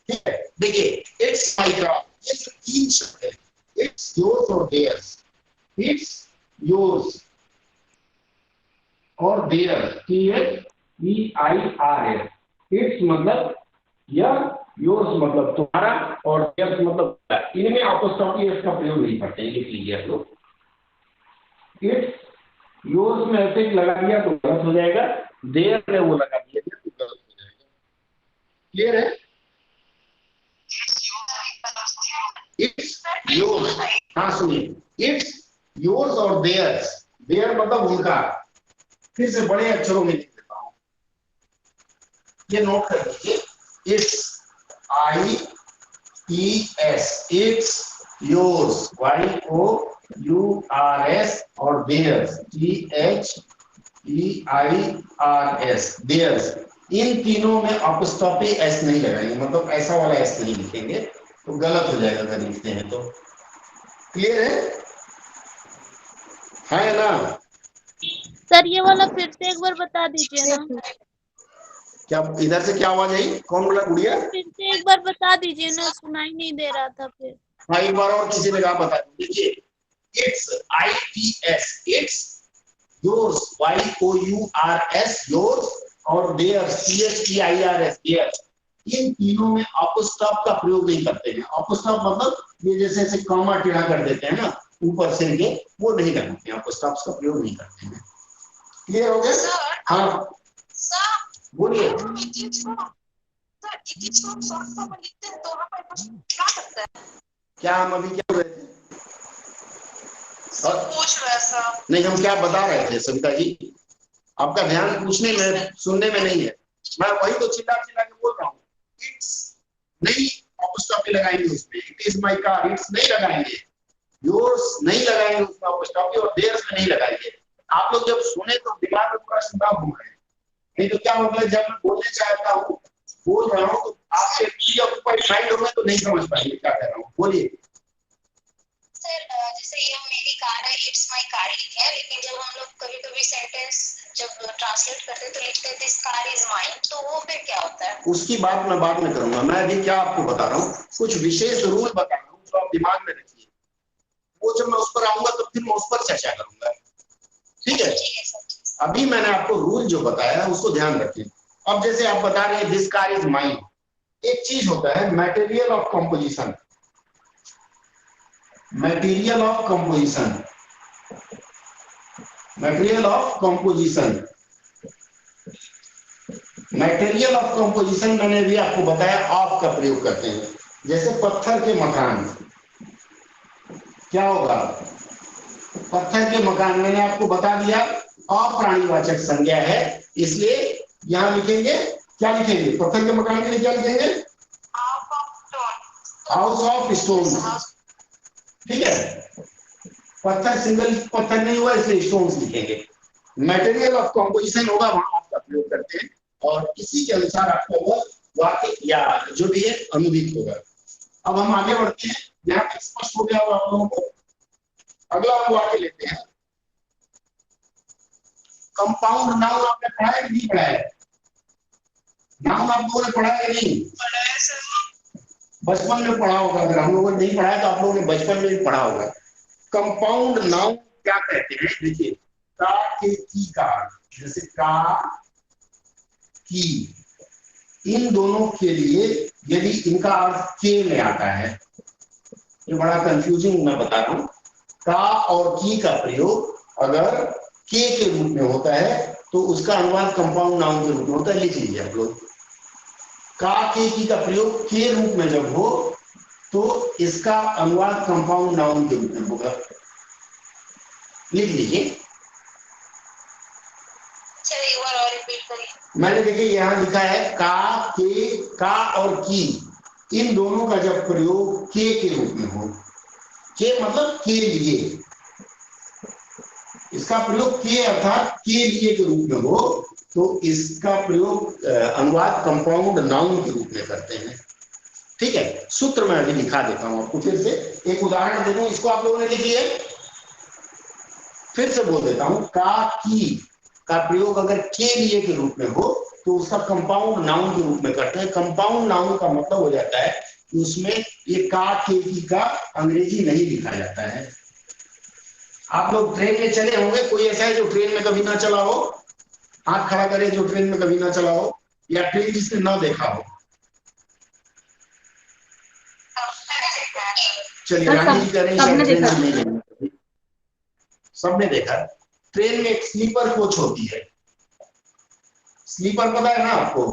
ठीक है, देखिए इट्स माई कार, ये जो तीन शब्द है, इट्स योर्स और देयर्स। इट्स योर्स और देयर्स, THEIRS। इट्स मतलब यह, योर्स मतलब तुम्हारा, और देयर्स मतलब इनमें अपोस्ट्रोफी एस का प्रयोग नहीं करते हैं। लिख लीजिए आप लोग। इट्स योर्स में ऐसे लगा दिया तो गलत हो जाएगा, देयर में वो लगा दिया तो गलत हो जाएगा। क्लियर है? इट्स योर्स, हाँ सुनिए, इट्स योर्स और देयर्स। देयर मतलब उनका। फिर से बड़े अक्षरों में लिख देता हूं, ये नोट कर लीजिए। It's IES, it's yours, YOURS, और देयर्स, THEIRS, देयर्स। इन तीनों में अपोस्ट्रोफी एस नहीं लगाएंगे, मतलब ऐसा वाला एस नहीं लिखेंगे, तो गलत हो जाएगा अगर लिखते हैं तो। क्लियर है ना? सर ये वाला फिर से एक बार बता दीजिए ना। क्या इधर से क्या आवाज आई? कौन बोला? गुड़िया, फिर से एक बार बता दीजिए ना, सुनाई नहीं दे रहा था फिर। हाँ, एक बार और किसी ने कहा बता दीजिए। It's ITS, it's yours, YOURS, yours, और देयर्स, THEIRS, देयर्स। इन तीनों में अपोस्ट्रोफ का प्रयोग नहीं करते हैं। अपोस्ट्रोफ मतलब ये जैसे ऐसे कॉमा टेढ़ा कर देते हैं ना ऊपर से के, वो नहीं करते हैं, अपोस्ट्रोफ का प्रयोग नहीं करते हैं। क्लियर हो गया? हाँ बोलिए। क्या हम अभी क्या बोल रहे थे? पूछ रहा सर। नहीं, हम क्या बता रहे थे सविता जी, आपका ध्यान पूछने में सुनने में नहीं है। मैं वही तो चिल्ला चिल्ला के बोल रहा हूँ। इट्स नहीं अपोस्ट्रोफी लगाएंगे उसमें, it is my car it's नहीं लगाएंगे, योर्स नहीं लगाएंगे उसमें अपोस्ट्रोफी, और देयर्स में नहीं लगाएंगे। आप लोग जब सुने तो दिमाग में पूरा शुद्धा घूमा है। नहीं तो क्या होगा, जब मैं बोलने चाहता हूँ बोल रहा हूँ तो आपके माइंड होगा तो नहीं समझ पाएंगे क्या कर रहा हूँ। बोलिए सर, जैसे ये मेरी कार है, इट्स माय कार लिखे हैं, लेकिन जब हम लोग कभी कभी सेंटेंस जब ट्रांसलेट करते हैं तो लिखते हैं दिस कार इज माइन, तो वो फिर क्या होता है? उसकी बात मैं बाद में करूंगा। मैं अभी क्या आपको बता रहा हूँ, कुछ विशेष रूल बता रहा हूँ जो आप दिमाग में रखिए। वो जब मैं उस पर आऊंगा तो फिर मैं उस पर चर्चा करूंगा। ठीक है? अभी मैंने आपको रूल जो बताया उसको ध्यान रखें। अब जैसे आप बता रहे हैं दिस कार इज माइन, एक चीज होता है material of composition. Material of composition, material of composition, material of composition मैंने भी आपको बताया ऑफ का प्रयोग करते हैं। जैसे पत्थर के मकान, क्या होगा? पत्थर के मकान मैंने आपको बता दिया अप्राणीवाचक संज्ञा है, इसलिए यहां लिखेंगे, क्या लिखेंगे? पत्थर के मकान के लिए क्या लिखेंगे? House of stone. ठीक है? पत्थर सिंगल पत्थर नहीं हुआ इसलिए स्टोन्स लिखेंगे। मटेरियल ऑफ कंपोजिशन होगा, वहां आपका प्रयोग करते हैं और इसी के अनुसार आपका वो वाक्य या जो भी है अनुदित होगा। अब हम आगे बढ़ते हैं, यहाँ तक स्पष्ट हो गया होगा आप लोगों को। अगला हम वाक्य लेते हैं। कंपाउंड नाउन आपने पढ़ा है कि नहीं पढ़ा है? नाउन आप लोगों ने पढ़ा है कि नहीं? बचपन में पढ़ा होगा। अगर हम लोगों ने नहीं पढ़ा है तो आप लोगों ने बचपन में भी पढ़ा होगा। कंपाउंड नाउन क्या कहते हैं? देखिए, का के की का, जैसे का की, इन दोनों के लिए यदि इनका अर्थ के में आता है, ये बड़ा कंफ्यूजिंग मैं बता रहा हूं। का और की का प्रयोग अगर के रूप में होता है तो उसका अनुवाद कंपाउंड नाउन के रूप में होता है। लिख लीजिए आप लोग, का के की का प्रयोग के रूप में जब हो तो इसका अनुवाद कंपाउंड नाउन के रूप में होगा। लिख लीजिए। चलिए एक बार और रिपीट करिए। मैंने देखिए यहाँ लिखा है का, के, का और की, इन दोनों का जब प्रयोग के रूप में हो, के मतलब के लिए, इसका प्रयोग के अर्थात के लिए के रूप में हो तो इसका प्रयोग अनुवाद कंपाउंड नाउन के रूप में करते हैं। ठीक है? सूत्र मैं अभी दिखा देता हूं आपको, फिर से एक उदाहरण दे दूं, इसको आप लोगों ने लिख लिया, फिर से बोल देता हूं। का की का प्रयोग अगर के लिए के रूप में हो तो उसका कंपाउंड नाउन के रूप में करते हैं। कंपाउंड नाउन का मतलब हो जाता है कि उसमें ये का के की का अंग्रेजी नहीं लिखा जाता है। आप लोग ट्रेन में चले होंगे, कोई ऐसा है जो ट्रेन में कभी ना चला हो? हाथ खड़ा करे जो ट्रेन में कभी ना चला हो, या ट्रेन जिसने ना देखा हो। चलिए, रानी जी कह रही है ट्रेन में नहीं देखा। सबने देखा। ट्रेन में एक स्लीपर कोच होती है। स्लीपर पता है ना आपको?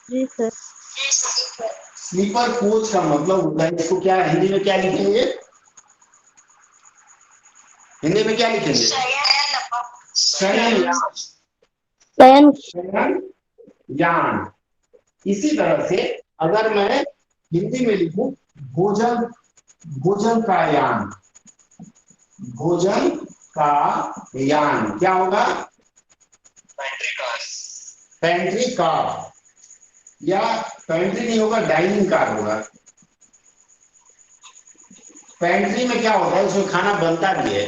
जी सर। स्लीपर कोच का मतलब होता है, इसको क्या हिंदी में क्या लिखेंगे? हिंदी में क्या लिखेंगे? शयनयान। इसी तरह से अगर मैं हिंदी में लिखूं भोजन का यान, भोजन का यान क्या होगा? पेंट्री कार, या पेंट्री नहीं होगा, डाइनिंग कार होगा। पेंट्री में क्या होता है? उसमें खाना बनता भी है।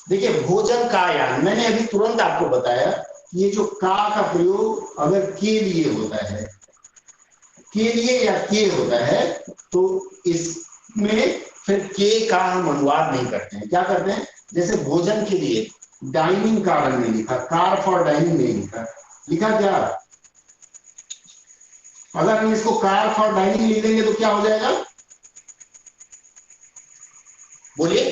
देखिए, भोजन का यान, मैंने अभी तुरंत आपको बताया कि ये जो का प्रयोग अगर के लिए होता है, के लिए या के होता है, तो इसमें फिर के का हम अनुवाद नहीं करते हैं। क्या करते हैं? जैसे भोजन के लिए डाइनिंग कार हमने लिखा, कार फॉर डाइनिंग नहीं लिखा। लिखा क्या? अगर हम इसको कार फॉर डाइनिंग लिख देंगे तो क्या हो जाएगा? बोलिए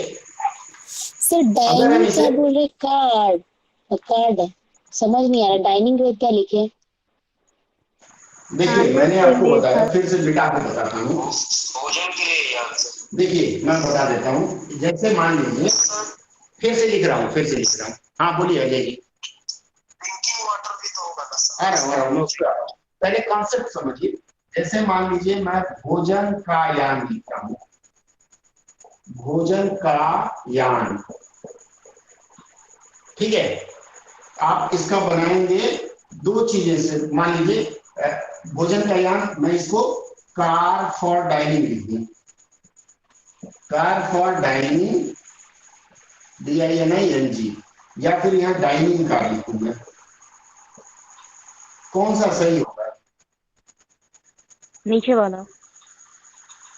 सर। डाइनिंग क्या बोल रहे? कार्ड, कार्ड समझ नहीं आ रहा। डाइनिंग में क्या लिखे? देखिए, मैंने आपको बताया, फिर से लिटा के बताता हूँ। भोजन के लिए यान, देखिए मैं बता देता हूँ, जैसे मान लीजिए, फिर से लिख रहा हूँ। हाँ बोलिए अजय जी। ड्रिंकिंग वाटर भी तो होगा ना सर। आ रहा हूँ उसका पहले कॉन्सेप्ट समझिए। जैसे मान लीजिए मैं भोजन का यान लिखता हूँ, भोजन का यान, ठीक है। आप इसका बनाएंगे दो चीजें से। मान लीजिए भोजन का यान, मैं इसको कार फॉर डाइनिंग लिख दूं, कार फॉर डाइनिंग, DINING, या फिर यहाँ डाइनिंग कार लिखूंगा। कौन सा सही होगा? नीचे वाला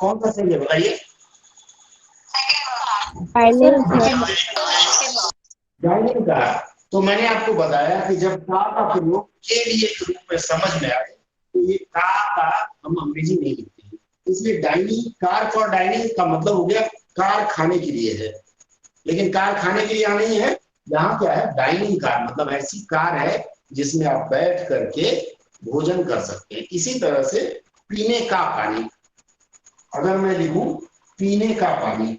कौन सा सही है बताइए? Dining car. तो मैंने आपको बताया कि जब का का प्रयोग के लिए के रूप में समझ में आए तो ये का हम अंग्रेजी नहीं लिखते हैं, इसलिए डाइनिंग, कार फॉर डाइनिंग का मतलब हो गया कार खाने के लिए है, लेकिन कार खाने के लिए यहाँ नहीं है। यहाँ क्या है? डाइनिंग कार, मतलब ऐसी कार है जिसमें आप बैठ करके भोजन कर सकते हैं। इसी तरह से पीने का पानी, अगर मैं लिखूं पीने का पानी,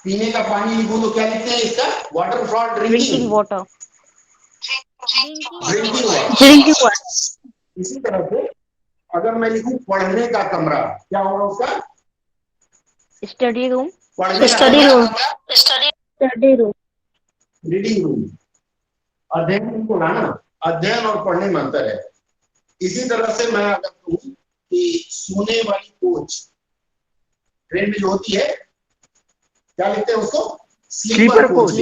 पीने का पानी लिखूं तो क्या लिखते हैं इसका? Water for drinking water drinking water. इसी तरह से अगर मैं लिखूं पढ़ने का कमरा, क्या होगा उसका? Study room study room reading room. अध्ययन को लाना, अध्ययन और पढ़ने में अंतर है। इसी तरह से मैं अगर कहूं कि सोने वाली कोच, ट्रेन में जो होती है, क्या लिखते हैं उसको? Sleeper coach.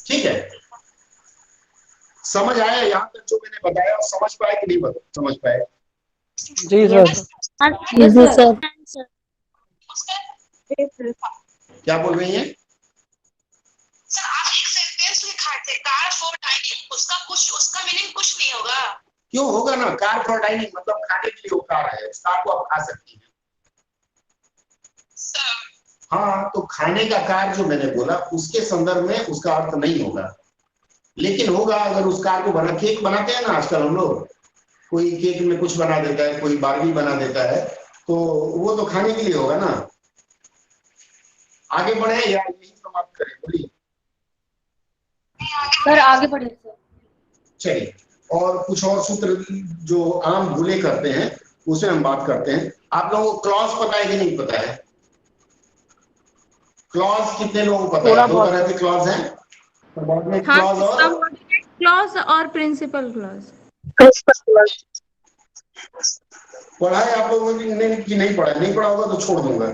ठीक है, समझ आया यहाँ तक जो मैंने बताया? और समझ पाए कि नहीं समझ पाए? जी सर। क्या बोल रही हैं? सर आप एक सेंटेंस लिखा थे, कार फॉर डाइनिंग, उसका मीनिंग कुछ नहीं होगा? क्यों होगा ना, कार फॉर डाइनिंग मतलब खाने के लिए वो कार है, उस कार को आप खा सकती हैं। हाँ, तो खाने का कार जो मैंने बोला उसके संदर्भ में उसका अर्थ नहीं होगा, लेकिन होगा अगर उस कार को बना, केक बनाते हैं ना आजकल हम लोग, कोई केक में कुछ बना देता है, कोई बारबी बना देता है, तो वो तो खाने के लिए होगा ना। आगे बढ़े या यही समाप्त करें? बोलिए सर आगे बढ़े सर। चलिए, और कुछ और सूत्र जो आम भूले करते हैं उसमें हम बात करते हैं। आप लोगों को क्लॉज पता है कि नहीं पता है? क्लॉज कितने लोगों को पता है? दो तरह के क्लॉज हैं, सबऑर्डिनेट क्लॉज और सबऑर्डिनेट क्लॉज और प्रिंसिपल क्लॉज। पढ़ा है आप लोगों ने कि नहीं पढ़ा? नहीं पढ़ा होगा तो छोड़ दूंगा।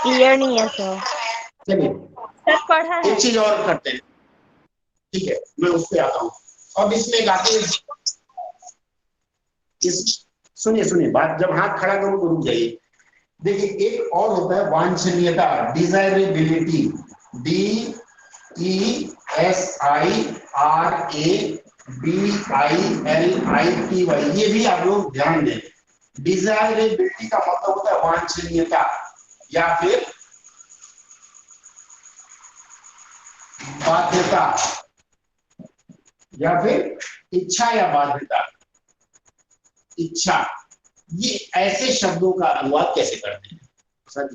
क्लियर नहीं है सर। चलिए सर पढ़ा है। एक चीज और करते हैं, ठीक है, मैं उस पे आता हूँ। अब इसमें एक आती है, सुनिए बात, जब हाथ खड़ा करूं तो रुक जाइए। देखिए एक और होता है वांछनीयता, डिजायरेबिलिटी, DESIRABILITY, ये भी आप लोग ध्यान दें। डिजायरेबिलिटी का मतलब होता है वांछनीयता या फिर बाध्यता, या फिर इच्छा या बाध्यता। इच्छा, ये ऐसे शब्दों का अनुवाद कैसे करते हैं सर?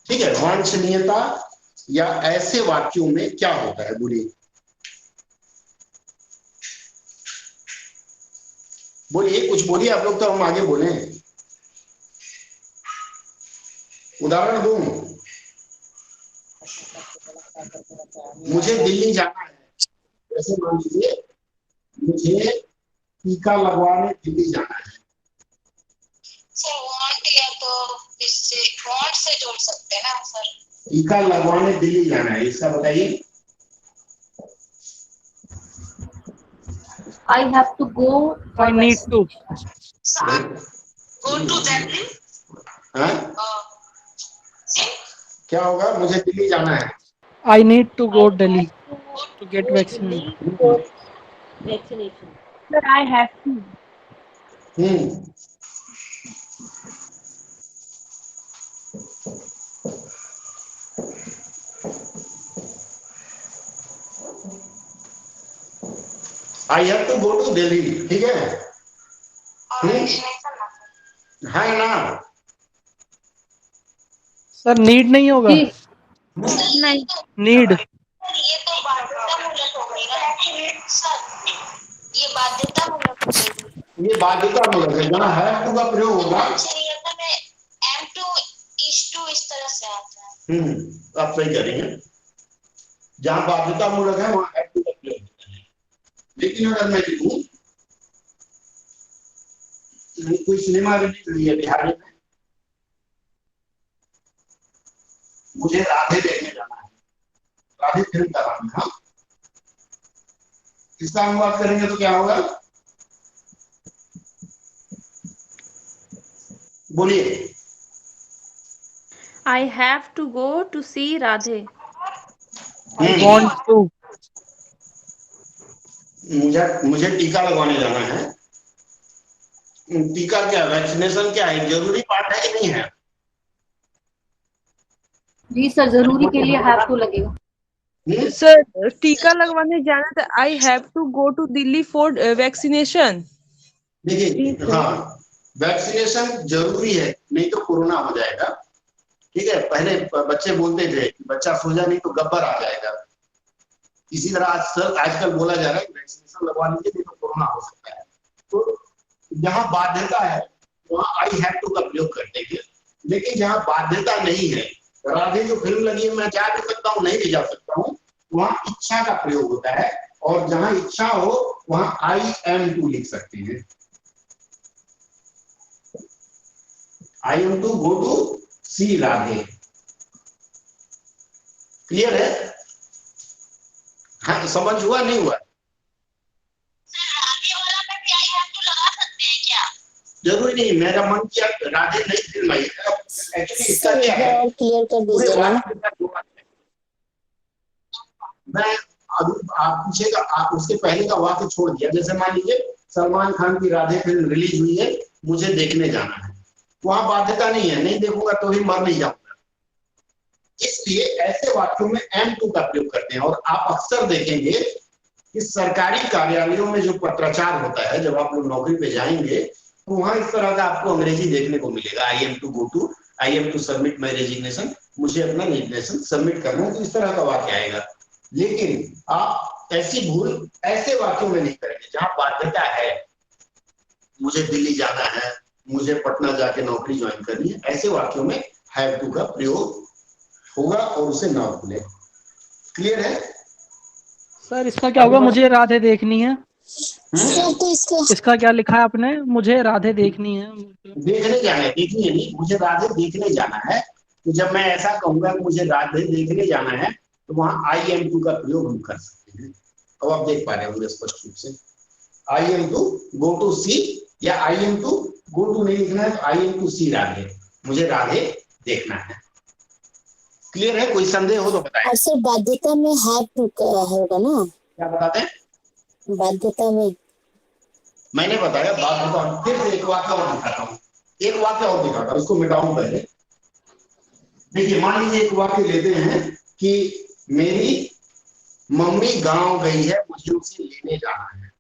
ठीक है, वांछनीयता या ऐसे वाक्यों में क्या होता है? बोलिए कुछ बोलिए आप लोग, तो हम आगे बोले। उदाहरण दूं, मुझे दिल्ली जाना है, जैसे मान लीजिए मुझे टीका लगवाने दिल्ली जाना है। सर वांट या तो इससे वांट से जोड़ सकते हैं ना सर? टीका लगवाने दिल्ली जाना है, इसका बताइए। I have to go. I need to. Go to Delhi. हाँ? क्या होगा? मुझे दिल्ली जाना है। I need to go Delhi to get vaccinated. Sir I have to. I have to go to Delhi, ठीक है। है ना? सर नीड नहीं होगा, नहीं नीड। ये तो बाध्यतामूलक हो गई ना सर, ये बाध्यतामूलक हो गई। ये बाध्यतामूलक है, जहाँ हैव टू का प्रयोग होगा। में एम टू इस टू इस तरह से आता है। आप सही करेंगे, जहाँ बाध्यतामूलक है वहाँ हैव टू का प्रयोग होता है। लेकिन अगर मैं लिखूं, कोई सिनेमा रिलीज हुई है बिहार में, मुझे राधे देखने जाना है, राधे फिल्म का नाम है। इसका अनुवाद करेंगे तो क्या होगा, बोलिए। I have to go to see Radhe. I want to। मुझे टीका लगवाने जाना है। टीका क्या, वैक्सीनेशन क्या है, जरूरी पार्ट है कि नहीं है? जी सर, जरूरी के लिए हैव टू लगेगा। सर टीका लगवाने जाना था, I have to go to Delhi for vaccination. देखिए, हाँ वैक्सीनेशन जरूरी है, नहीं तो कोरोना हो जाएगा, ठीक है। पहले बच्चे बोलते थे कि बच्चा सो जा नहीं तो गब्बर आ जाएगा, इसी तरह आजकल बोला जा रहा है कि वैक्सीनेशन लगवा लीजिए नहीं तो कोरोना हो सकता है। तो जहाँ बाध्यता है वहाँ आई हैव टू का प्रयोग कर देंगे, लेकिन जहाँ बाध्यता नहीं है, राधे जो फिल्म लगी है मैं जा भी सकता हूँ, नहीं भी जा सकता हूँ, वहाँ इच्छा का प्रयोग होता है। और जहाँ इच्छा हो वहाँ आई एम टू लिख सकते हैं। I am to go to see Radhe. Clear है? हाँ, समझ हुआ नहीं हुआ? जरूरी नहीं, मेरा मन किया राधे नहीं फिल्म आई। एक्चुअली इसका क्या है, क्लियर कर दीजिए ना। मैं अभी आप पूछेगा, आप उसके पहले का वाक्य छोड़ दिया। जैसे मान लीजिए सलमान खान की राधे फिल्म रिलीज हुई है, मुझे देखने जाना है, वहां बाध्यता नहीं है, नहीं देखूंगा तो भी मर नहीं जाऊंगा। इसलिए ऐसे वाक्यों में एम टू का प्रयोग करते हैं। और आप अक्सर देखेंगे कि सरकारी कार्यालयों में जो पत्राचार होता है, जब आप लोग नौकरी पे जाएंगे तो वहां इस तरह का आपको अंग्रेजी देखने को मिलेगा। I am to go to, I am to submit my resignation, मुझे अपना रेजिग्नेशन सबमिट करना है, तो इस तरह का वाक्य आएगा। लेकिन आप ऐसी भूल ऐसे वाक्यों में नहीं करेंगे जहां बाध्यता है, मुझे दिल्ली जाना है, मुझे पटना जाके नौकरी ज्वाइन करनी है, ऐसे वाक्यों में हैव टू का प्रयोग होगा और उसे ना भूले। क्लियर है? सर इसका क्या होगा, मुझे राधे देखनी है? तो इसका क्या लिखा है आपने, मुझे राधे देखनी है? देखने जाना है, देखनी है नहीं, मुझे राधे देखने जाना है। तो जब मैं ऐसा कहूंगा कि मुझे राधे देखने जाना है, तो वहां आई एम टू का प्रयोग हम कर सकते हैं। अब आप देख पा रहे होंगे स्पष्ट रूप से। I am to go to see, या I am to go to नहीं लिखना है, I am to see Radhe, मुझे राधे देखना है। क्लियर है? कोई संदेह हो तो बताएं। सर बाध्यता में हैव टू होगा ना? क्या बताते हैं? बाध्यता में मैंने बताया बाध्यता। फिर से एक वाक्य और दिखाता हूँ, एक वाक्य और दिखाता हूँ, इसको मिटाऊं पहले। देखिए मान लीजिए एक वाक्य लेते हैं कि मेरी मम्मी गांव गई है, मुझे उसे लेने जाना है।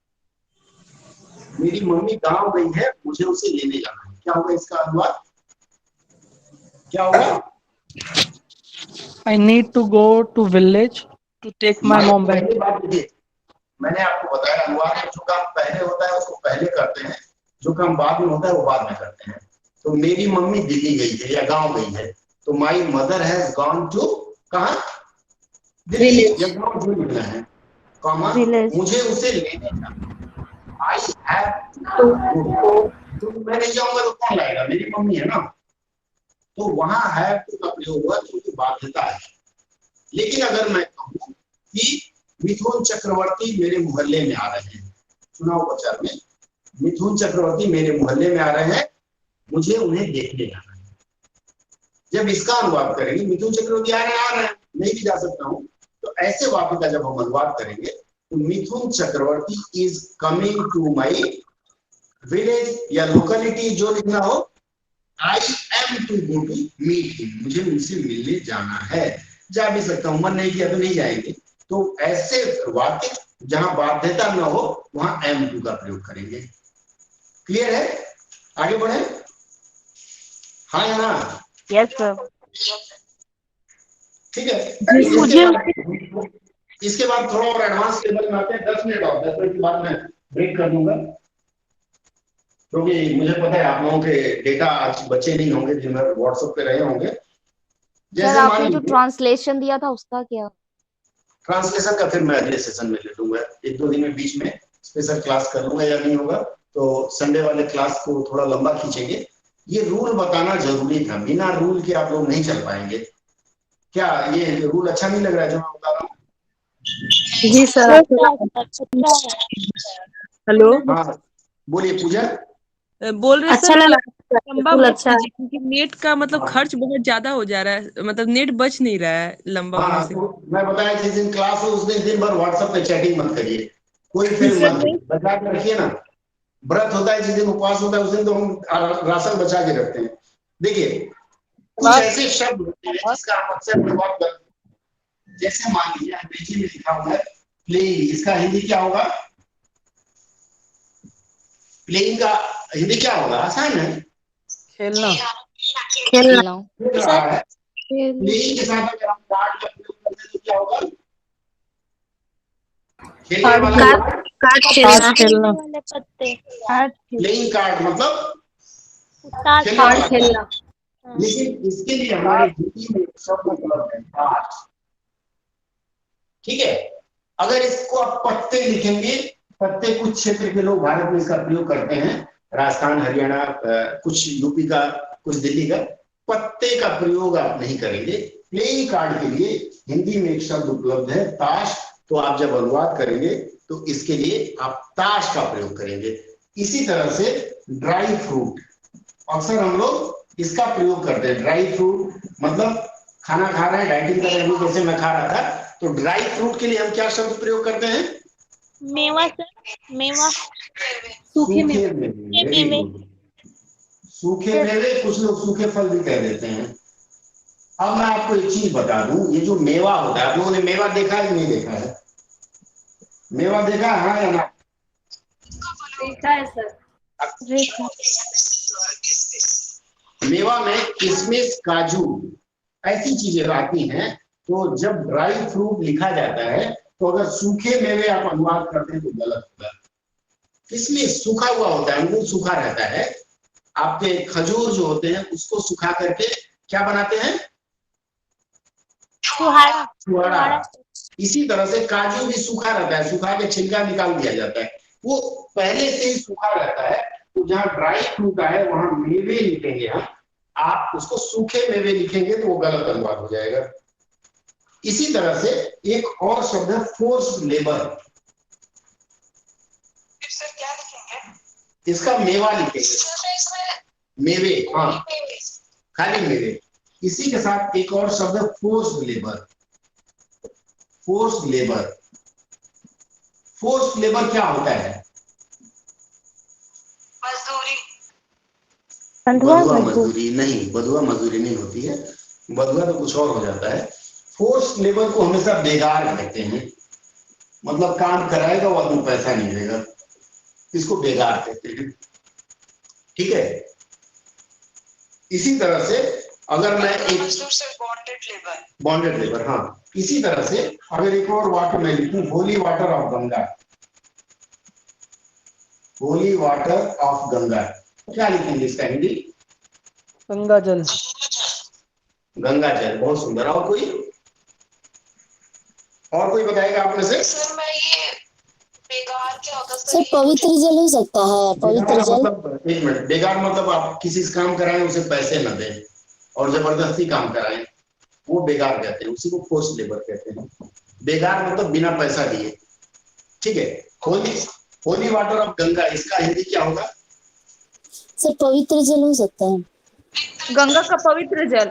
मेरी मम्मी गांव गई है, मुझे उसे लेने जाना है। क्या होगा इसका अनुवाद? क्या होगा? I need to go to village to take my mom back। पहली बात देखिए, मैंने आपको बताया अनुवाद में जो काम पहले होता है उसको पहले करते हैं, जो काम बाद में होता है वो बाद में करते हैं। तो मेरी मम्मी दिल्ली गई है या गांव गई है, तो my mother has gone to कहाँ? दिल्ली। या गांव जो लिखना है, कॉमा मुझे उसे लेने जाना। आई हैव तो मैं नहीं जाऊंगा तो कौन लाएगा? मेरी मम्मी है ना। तो वहां हैव टू का प्रयोग हुआ क्योंकि बाध्यता है। लेकिन अगर मैं कहूं कि मिथुन चक्रवर्ती मेरे मोहल्ले में आ रहे हैं, चुनाव प्रचार में मिथुन चक्रवर्ती मेरे मोहल्ले में आ रहे हैं, मुझे उन्हें देखने जाना है। जब इसका अनुवाद करेंगे, मिथुन चक्रवर्ती आ रहे हैं, नहीं भी जा सकता हूं, तो ऐसे वाक्य का जब हम अनुवाद करेंगे तो Mithun Chakraborty is coming to my village या लोकेलिटी जो लिखना हो, I am to go to meet him, मुझे उनसे मिलने जाना है। जा भी सकता हूं, मन नहीं किया तो नहीं जाएंगे। तो ऐसे वाक्य जहां बाध्यता न हो वहां एम टू का प्रयोग करेंगे। क्लियर है? आगे बढ़े। हाँ या ना? Yes sir. ठीक है। इसके बाद थोड़ा और एडवांस लेवल में आते हैं। 10 मिनट और 10 मिनट के बाद मैं ब्रेक कर दूंगा, क्योंकि मुझे पता है आप लोगों के डेटा आज बचे नहीं होंगे, दिन भर व्हाट्सएप पे रहे होंगे। सर आपने जो ट्रांसलेशन दिया था उसका क्या? ट्रांसलेशन का फिर मैं अगले सेशन में ले लूंगा, 1-2 दिन में बीच में स्पेशल क्लास कर लूंगा, या नहीं होगा तो संडे वाले क्लास को थोड़ा लंबा खींचेंगे। ये रूल बताना जरूरी था, बिना रूल के आप लोग नहीं चल पाएंगे। क्या ये रूल अच्छा नहीं लग रहा है जो मैं बता रहा हूँ? जी सर। हेलो, हाँ बोलिए पूजा। बोल रहे अच्छा सर लगा, लंबा बिल्कुल मत अच्छा। कीजिए, क्योंकि नेट का मतलब खर्च बहुत ज्यादा हो जा रहा है, मतलब नेट बच नहीं रहा है लंबा होने से। तो मैं बताया जिस दिन क्लास हो उस दिन भर व्हाट्सएप पे चैटिंग मत करिए, कोई फिल्म सर मत बचा के रखिए ना। व्रत होता है जिस दिन, उपवास होता है उस दिन तो हम राशन बचा के रखते हैं। देखिए कुछ ऐसे शब्द होते हैं जिसका हम अक्सर व्यवहार करते हैं, जैसे मान लीजिए अंग्रेजी में लिखा हुआ है प्लेइंग, इसका हिंदी क्या होगा? प्लेइंग का हिंदी क्या होगा? आसान है, खेलना। खेलना। प्लेइंग के साथ अगर हम कार्ड का प्रयोग करते हैं तो क्या होगा? खेलने वाला कार्ड खेलना। प्लेइंग कार्ड मतलब कार्ड खेलना। लेकिन इसके लिए हमारे हिंदी में एक शब्द उपलब्ध है ताश। ठीक है, अगर इसको आप पत्ते लिखेंगे, पत्ते कुछ क्षेत्र के लोग भारत में इसका प्रयोग करते हैं, राजस्थान, हरियाणा, कुछ यूपी का, कुछ दिल्ली का। पत्ते का प्रयोग आप नहीं करेंगे। प्लेइंग कार्ड के लिए हिंदी में एक शब्द उपलब्ध है ताश, तो आप जब अनुवाद करेंगे तो इसके लिए आप ताश का प्रयोग करेंगे। इसी तरह से ड्राई फ्रूट, अक्सर हम लोग इसका प्रयोग करते हैं। ड्राई फ्रूट मतलब खाना खा रहे हैं, डाइटिंग कर रहे हैं, जैसे मैं खा रहा था, तो ड्राई फ्रूट के लिए हम क्या शब्द प्रयोग करते हैं? मेवा सर, मेवा। सूखे मेवे। सूखे मेवे, कुछ लोग सूखे फल भी कह देते हैं। अब मैं आपको एक चीज बता दूं, ये जो मेवा होता है, आप लोगों ने मेवा देखा है कि नहीं देखा है? मेवा देखा है हाँ या ना? देखा है सर। मेवा में किशमिश, काजू ऐसी चीजें आती हैं। तो जब ड्राई फ्रूट लिखा जाता है तो अगर सूखे मेवे आप अनुवाद करते हैं तो गलत होगा। किशमिश सूखा हुआ होता है, अंगूर सूखा रहता है। आपके खजूर जो होते हैं उसको सुखा करके क्या बनाते हैं? छुहारा। इसी तरह से काजू भी सूखा रहता है, सुखा के छिलका निकाल दिया जाता है, वो पहले से ही सूखा रहता है। तो जहां ड्राई फ्रूट आए वहां मेवे लिखेंगे हम, आप उसको सूखे मेवे लिखेंगे तो वो गलत अनुवाद हो जाएगा। इसी तरह से एक और शब्द है फोर्स्ड लेबर। क्या लिखेंगे? इसका मेवा लिखेंगे, मेवे, हाँ खाली मेवे। इसी के साथ एक और शब्द है forced labour. Forced labour, forced labour क्या होता है? मजदूरी। बधुआ मजदूरी नहीं, बधुआ मजदूरी नहीं होती है, बधुआ तो कुछ और हो जाता है। फोर्स्ड लेबर को हमेशा बेगार कहते हैं, मतलब काम कराएगा वो आदमी पैसा नहीं देगा, इसको बेगार कहते हैं। ठीक है, इसी तरह से अगर मैं एक बॉन्डेड लेबर, हाँ इसी तरह से अगर एक और वाटर मैं लिखूं, holy water of Ganga. Holy water of Ganga क्या लिखेंगे इसका हिंदी? गंगा जल। गंगा जल, बहुत सुंदर। और कोई बताएगा आप में से? सर मैं ये बेगार क्या होता है सर? पवित्र जल हो सकता है, पवित्र जल। मतलब एक मिनट, बेगार मतलब आप किसी से काम कराएं उसे पैसे न दें और जबरदस्ती काम कराएं, वो बेगार कहते हैं, उसी को फोर्स्ड लेबर कहते हैं। बेगार मतलब बिना पैसा दिए। ठीक है, होली वाटर ऑफ गंगा, इसका हिंदी क्या होगा? सर पवित्र जल हो सकता है, गंगा का पवित्र जल।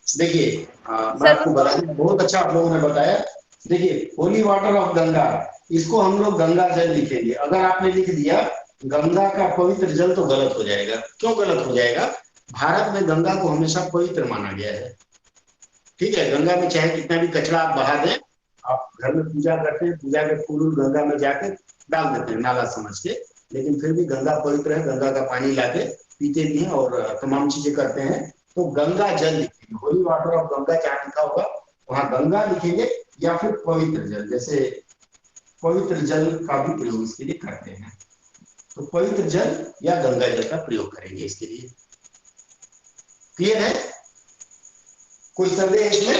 देखिए मैं आपको बता दूं, बहुत अच्छा आप लोगों ने बताया। देखिए होली वाटर ऑफ गंगा, इसको हम लोग गंगा जल लिखेंगे। अगर आपने लिख दिया गंगा का पवित्र जल तो गलत हो जाएगा। क्यों गलत हो जाएगा? भारत में गंगा को हमेशा पवित्र माना गया है। ठीक है, गंगा में चाहे कितना भी कचरा आप बहा दें, आप घर में पूजा करते हैं, पूजा के फूल गंगा में जाके डाल देते हैं नाला समझ के, लेकिन फिर भी गंगा पवित्र है, गंगा का पानी लाके पीते भी हैं और तमाम चीजें करते हैं। तो गंगा जल लिखेंगे, होली वाटर ऑफ गंगा जहाँ लिखा होगा वहां गंगा लिखेंगे, या फिर पवित्र जल, जैसे पवित्र जल का भी प्रयोग इसके लिए करते हैं। तो पवित्र जल या गंगा जल का प्रयोग करेंगे इसके लिए। क्लियर है? कोई संदेह इसमें?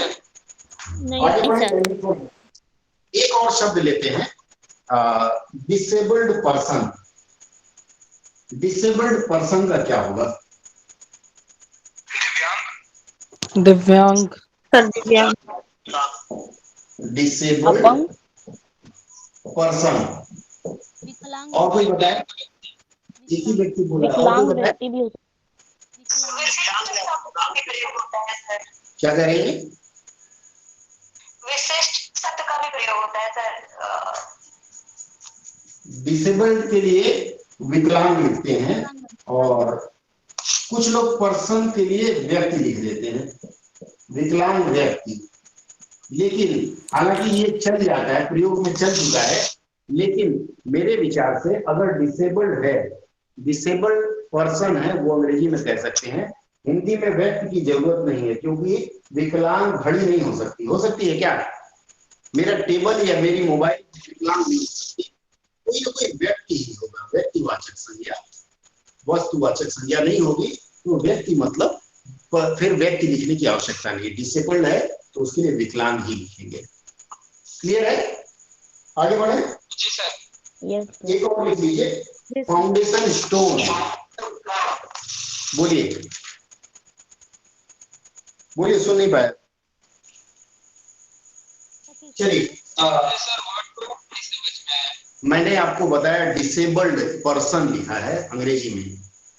आगे बढ़े, एक और शब्द लेते हैं, डिसेबल्ड पर्सन। डिसेबल्ड पर्सन का क्या होगा? दिव्यांग। Disabled person. और कोई बताए? एक ही व्यक्ति बोला, और कोई बताए? क्या करेंगे? विशिष्ट शब्द का भी प्रयोग होता है सर। डिसेबल्ड के लिए विकलांग लिखते हैं, और कुछ लोग पर्सन के लिए व्यक्ति लिख देते हैं, विकलांग व्यक्ति। लेकिन हालांकि ये चल जाता है, प्रयोग में चल चुका है, लेकिन मेरे विचार से अगर डिसेबल्ड है, डिसेबल्ड पर्सन है, वो अंग्रेजी में कह सकते हैं। हिंदी में व्यक्ति की जरूरत नहीं है, क्योंकि विकलांग घड़ी नहीं हो सकती। हो सकती है क्या? मेरा टेबल या मेरी मोबाइल विकलांग नहीं हो सकती, कोई ना कोई व्यक्ति ही होगा, व्यक्तिवाचक संज्ञा, वस्तुवाचक संज्ञा नहीं होगी। तो व्यक्ति मतलब फिर व्यक्ति लिखने की आवश्यकता नहीं है। डिसेबल्ड है तो उसके लिए विकलांग ही लिखेंगे। क्लियर है? आगे बढ़े। जी सर। एक और लिख लीजिए, फाउंडेशन स्टोन। बोलिए बोलिए, सुन नहीं पाया। चलिए, मैंने आपको बताया डिसेबल्ड पर्सन लिखा है अंग्रेजी में,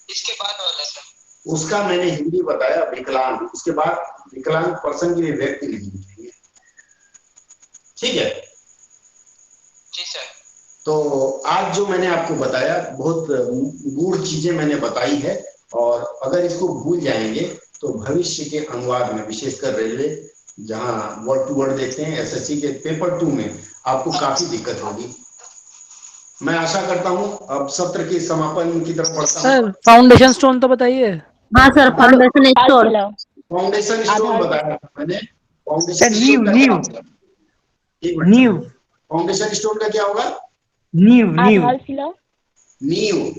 इसके बाद वाला सर, उसका मैंने हिंदी बताया विकलांग। उसके बाद विकलांग पर्सन के लिए व्यक्ति लिखेंगे। ठीक है? जी सर। तो आज जो मैंने आपको बताया, बहुत गूढ़ चीजें मैंने बताई है, और अगर इसको भूल जाएंगे तो भविष्य के अनुवाद में, विशेषकर रेलवे जहां वर्ड टू वर्ड देखते हैं, एसएससी के पेपर 2 में आपको काफी दिक्कत होगी। मैं आशा करता हूं अब सत्र के समापन की तरफ बढ़ता हूं। सर फाउंडेशन स्टोन तो बताइए। हाँ sir, foundation stone. Foundation stone बताया मैंने। फाउंडेशन नींव, नींव। नींव। फाउंडेशन स्टोन का क्या होगा? नींव, नींव। नींव।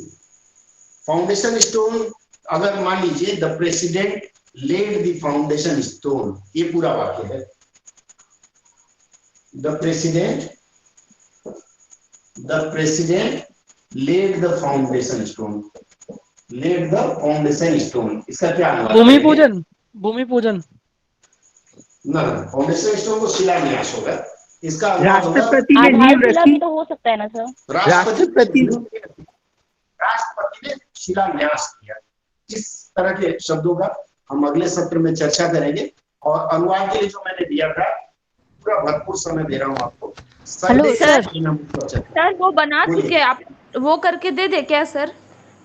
फाउंडेशन स्टोन, अगर मान लीजिए the president laid the foundation stone, ये पूरा वाक्य है। The president laid the foundation stone. Laid the foundation stone, इसका क्या मतलब? भूमि पूजन। भूमि पूजन ना, फाउंडेशन स्टोन को शिलान्यास होगा। इसका राष्ट्रपति ने नींव रखी तो हो सकता है ना सर? राष्ट्रपति ने शिलान्यास किया। इस तरह के शब्दों का हम अगले सत्र में चर्चा करेंगे, और अनुवाद के लिए जो मैंने दिया था पूरा भरपूर समय दे रहा हूँ आपको। Hello sir. सर वो बना चुके हैं आप, वो करके दे दे क्या सर?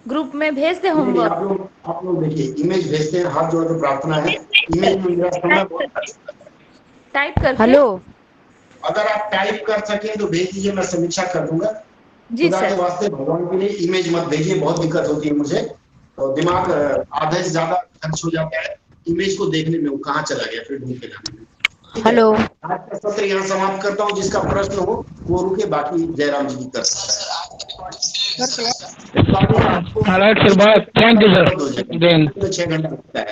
ग्रुप में भेज दे होमवर्क। आप लोग देखिए, इमेज भेजते हैं, हाथ जोड़ के प्रार्थना है, इमेज में मेरा समय बहुत टाइप कर। हेलो, अगर आप टाइप कर सके तो भेज दीजिए, मैं समीक्षा कर दूंगा। जी खुदा सर। के वास्ते भगवान के लिए इमेज मत भेजिए, बहुत दिक्कत होती है मुझे, तो दिमाग आधे से ज्यादा खर्च हो जाता है इमेज को देखने में, वो कहाँ चला गया फिर ढूंढ के लाने में। हेलो, आज का सत्र यहाँ समाप्त करता हूँ। जिसका प्रश्न हो वो रुके, बाकी जयराम जी की कर सकता है। Thank you sir. 6 घंटा लगता है।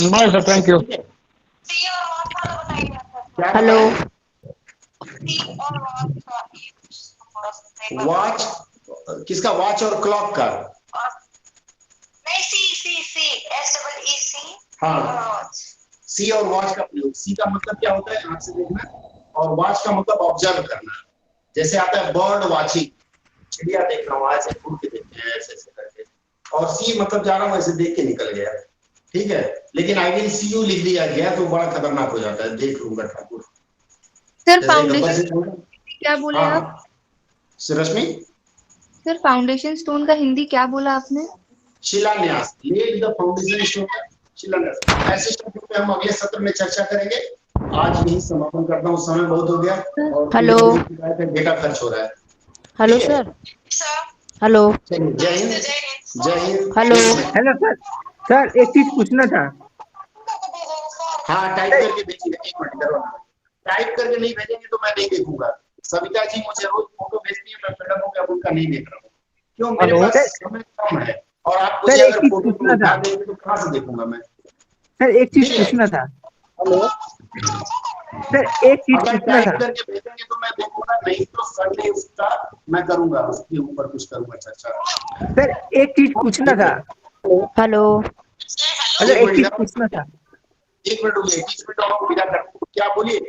Bye sir, thank you. Hello. Watch किसका? वॉच और क्लॉक का? नहीं, सी SEEC। हाँ, सी और वॉच का प्रयोग। सी का मतलब क्या होता है? आंख से देखना, और वॉच का मतलब ऑब्जर्व करना। जैसे आता है बर्ड वॉचिंग, चिड़िया देख रहा हूँ, ऐसे घूम के देखते हैं, ऐसे ऐसे करके। और सी मतलब जा रहा हूँ, ऐसे देख के निकल गया। ठीक है, लेकिन आई विल सी यू लिख दिया गया तो बड़ा खतरनाक हो जाता है। देख लूंगा ठाकुर। सर फाउंडेशन क्या बोले आप? रश्मि, सर फाउंडेशन स्टोन का हिंदी क्या बोला आपने? शिलान्यास। लेड द फाउंडेशन स्टोन का शिलान्यास। ऐसे शब्दों पे हम अगले सत्र में चर्चा करेंगे। आज यही समापन करता हूँ, समय बहुत हो गया और हेलो। डेटा खर्च हो रहा है। हेलो ठीक है? सर। हेलो। चलिए, जय हिंद, जय Hind. Hello. Hello sir. Sir एक चीज पूछना था। हाँ, टाइप करके भेजिए, एक मिनट करो। टाइप करके नहीं भेजेंगे तो मैं नहीं देखूंगा। सविता जी मुझे रोज फोटो भेजती है, मैं मैडम हो गया उनका नहीं देख रहा हूँ। क्यों? मेरे हेलो पास समय कम है और आप मुझे सर, एक अगर चीज फोटो पूछना उठा था। देंगे तो कहाँ से देखूंगा मैं? सर एक चीज ठीक है? पूछना था। हेलो, सर एक चीज अगर पूछना टाइप था। करके भेजेंगे तो मैं देखूंगा, नहीं तो संडे उसका मैं करूंगा, उसके ऊपर कुछ करूंगा चर्चा। सर एक चीज पूछना था। हेलो। हेलो एक एक मिनट चीज जरा, पूछना था। एक मिनट रुकिए, 20 मिनट और आपको विदा कर। क्या बोलिए?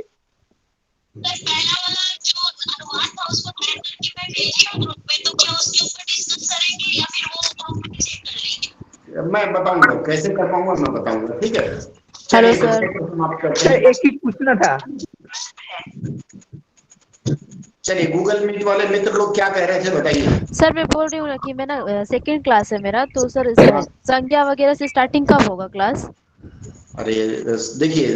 पहला वाला जो अनुवाद था उसको टाइप करके मैं भेजी हूँ ग्रुप में, तो क्या उसके ऊपर डिस्कस करेंगे या फिर वो ग्रुप में चेक कर लेंगे? मैं बताऊंगा कैसे कर पाऊंगा, मैं बताऊंगा। ठीक है, हेलो चलिए सर। समाप्त करते सर हैं। एक चीज पूछना था। चलिए, गूगल मीट वाले मित्र लोग क्या कह रहे थे बताइए। सर मैं बोल रही हूँ ना कि मैं ना सेकंड क्लास है मेरा, तो सर संज्ञा वगैरह से स्टार्टिंग कब होगा क्लास? अरे देखिए,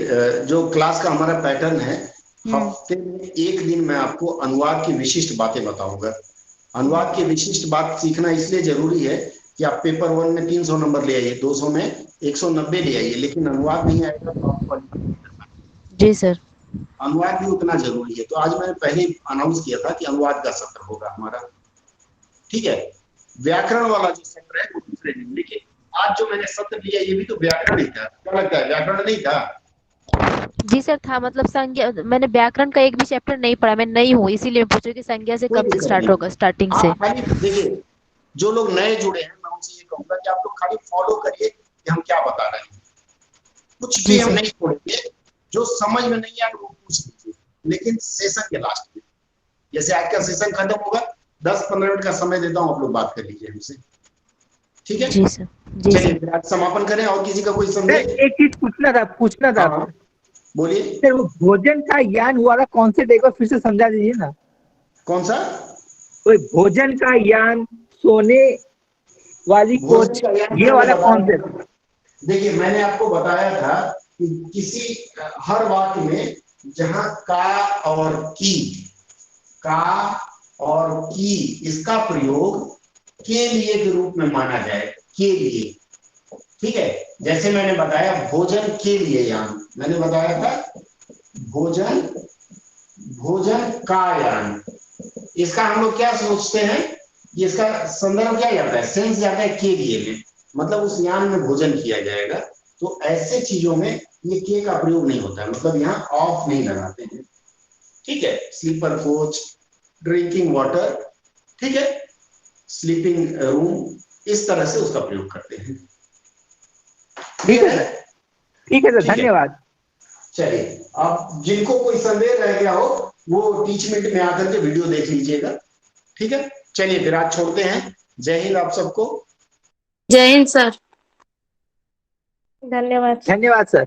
जो क्लास का हमारा पैटर्न है, हफ्ते में एक दिन मैं आपको अनुवाद की विशिष्ट बातें बताऊंगा। अनुवाद की विशिष्ट बात सीखना इसलिए जरूरी है कि आप पेपर 1 में 300 नंबर ले आइए, 200 में 190 ले आइए, लेकिन अनुवाद नहीं आएगा तो आपको जी सर। अनुवाद भी उतना जरूरी है। तो आज मैंने पहले अनाउंस किया था कि अनुवाद का सत्र होगा हमारा। ठीक है, व्याकरण वाला जो सत्र है वो दूसरे दिन, लेकिन आज जो मैंने सत्र लिया ये भी तो व्याकरण ही था। क्या लगता है, व्याकरण नहीं था? जी सर था, मतलब संज्ञा मैंने व्याकरण का एक भी चैप्टर नहीं पढ़ा, मैं नई हूँ इसीलिए मैं पूछ रही हूँ कि संज्ञा से कोई कब से दिक्कत स्टार्ट नहीं, होगा, स्टार्टिंग से? आप खाली देखिए, जो लोग नए जुड़े हैं मैं उनसे ये कहूंगा कि आप लोग खाली फॉलो करिए कि हम क्या बता रहे हैं। कुछ भी जी हम सर। नहीं छोड़ेंगे, जो समझ में नहीं आए वो पूछ लीजिए, लेकिन सेशन के लास्ट में, जैसे आज का सेशन खत्म होगा 10-15 मिनट का समय देता हूँ, आप लोग बात कर लीजिए हमसे। ठीक है, जी सर। जी चलिए सर। फिर आज समापन करें। और किसी का कोई सर संदेह? एक चीज पूछना था हाँ सर। बोलिए। सर वो भोजन का यान वाला कॉन्सेप्ट एक बार फिर से समझा दीजिए ना। कौन सा? कोई भोजन का यान, सोने वाली भोजन कोच, का यान ये मैंने वाला कॉन्सेप्ट। बताया, देखिए मैंने आपको बताया था कि किसी हर वाक्य में जहां का और की इसका प्रयोग के लिए के रूप में माना जाए, के लिए। ठीक है, जैसे मैंने बताया भोजन के लिए यान, मैंने बताया था भोजन का यान। इसका हम लोग क्या सोचते हैं कि इसका संदर्भ क्या जाता है, सेंस जाता है के लिए में, मतलब उस यान में भोजन किया जाएगा। तो ऐसे चीजों में ये के का प्रयोग नहीं होता है, मतलब यहाँ ऑफ नहीं लगाते हैं। ठीक है, स्लीपर कोच, ड्रिंकिंग वाटर, ठीक है, स्लीपिंग रूम, इस तरह से उसका प्रयोग करते हैं। ठीक है सर। ठीक है सर, ठीक है, धन्यवाद। चलिए अब जिनको कोई संदेह रह गया हो वो टीचमेंट में आकर के वीडियो देख लीजिएगा। ठीक है, चलिए फिर आज छोड़ते हैं। जय हिंद आप सबको। जय हिंद सर। धन्यवाद। धन्यवाद सर।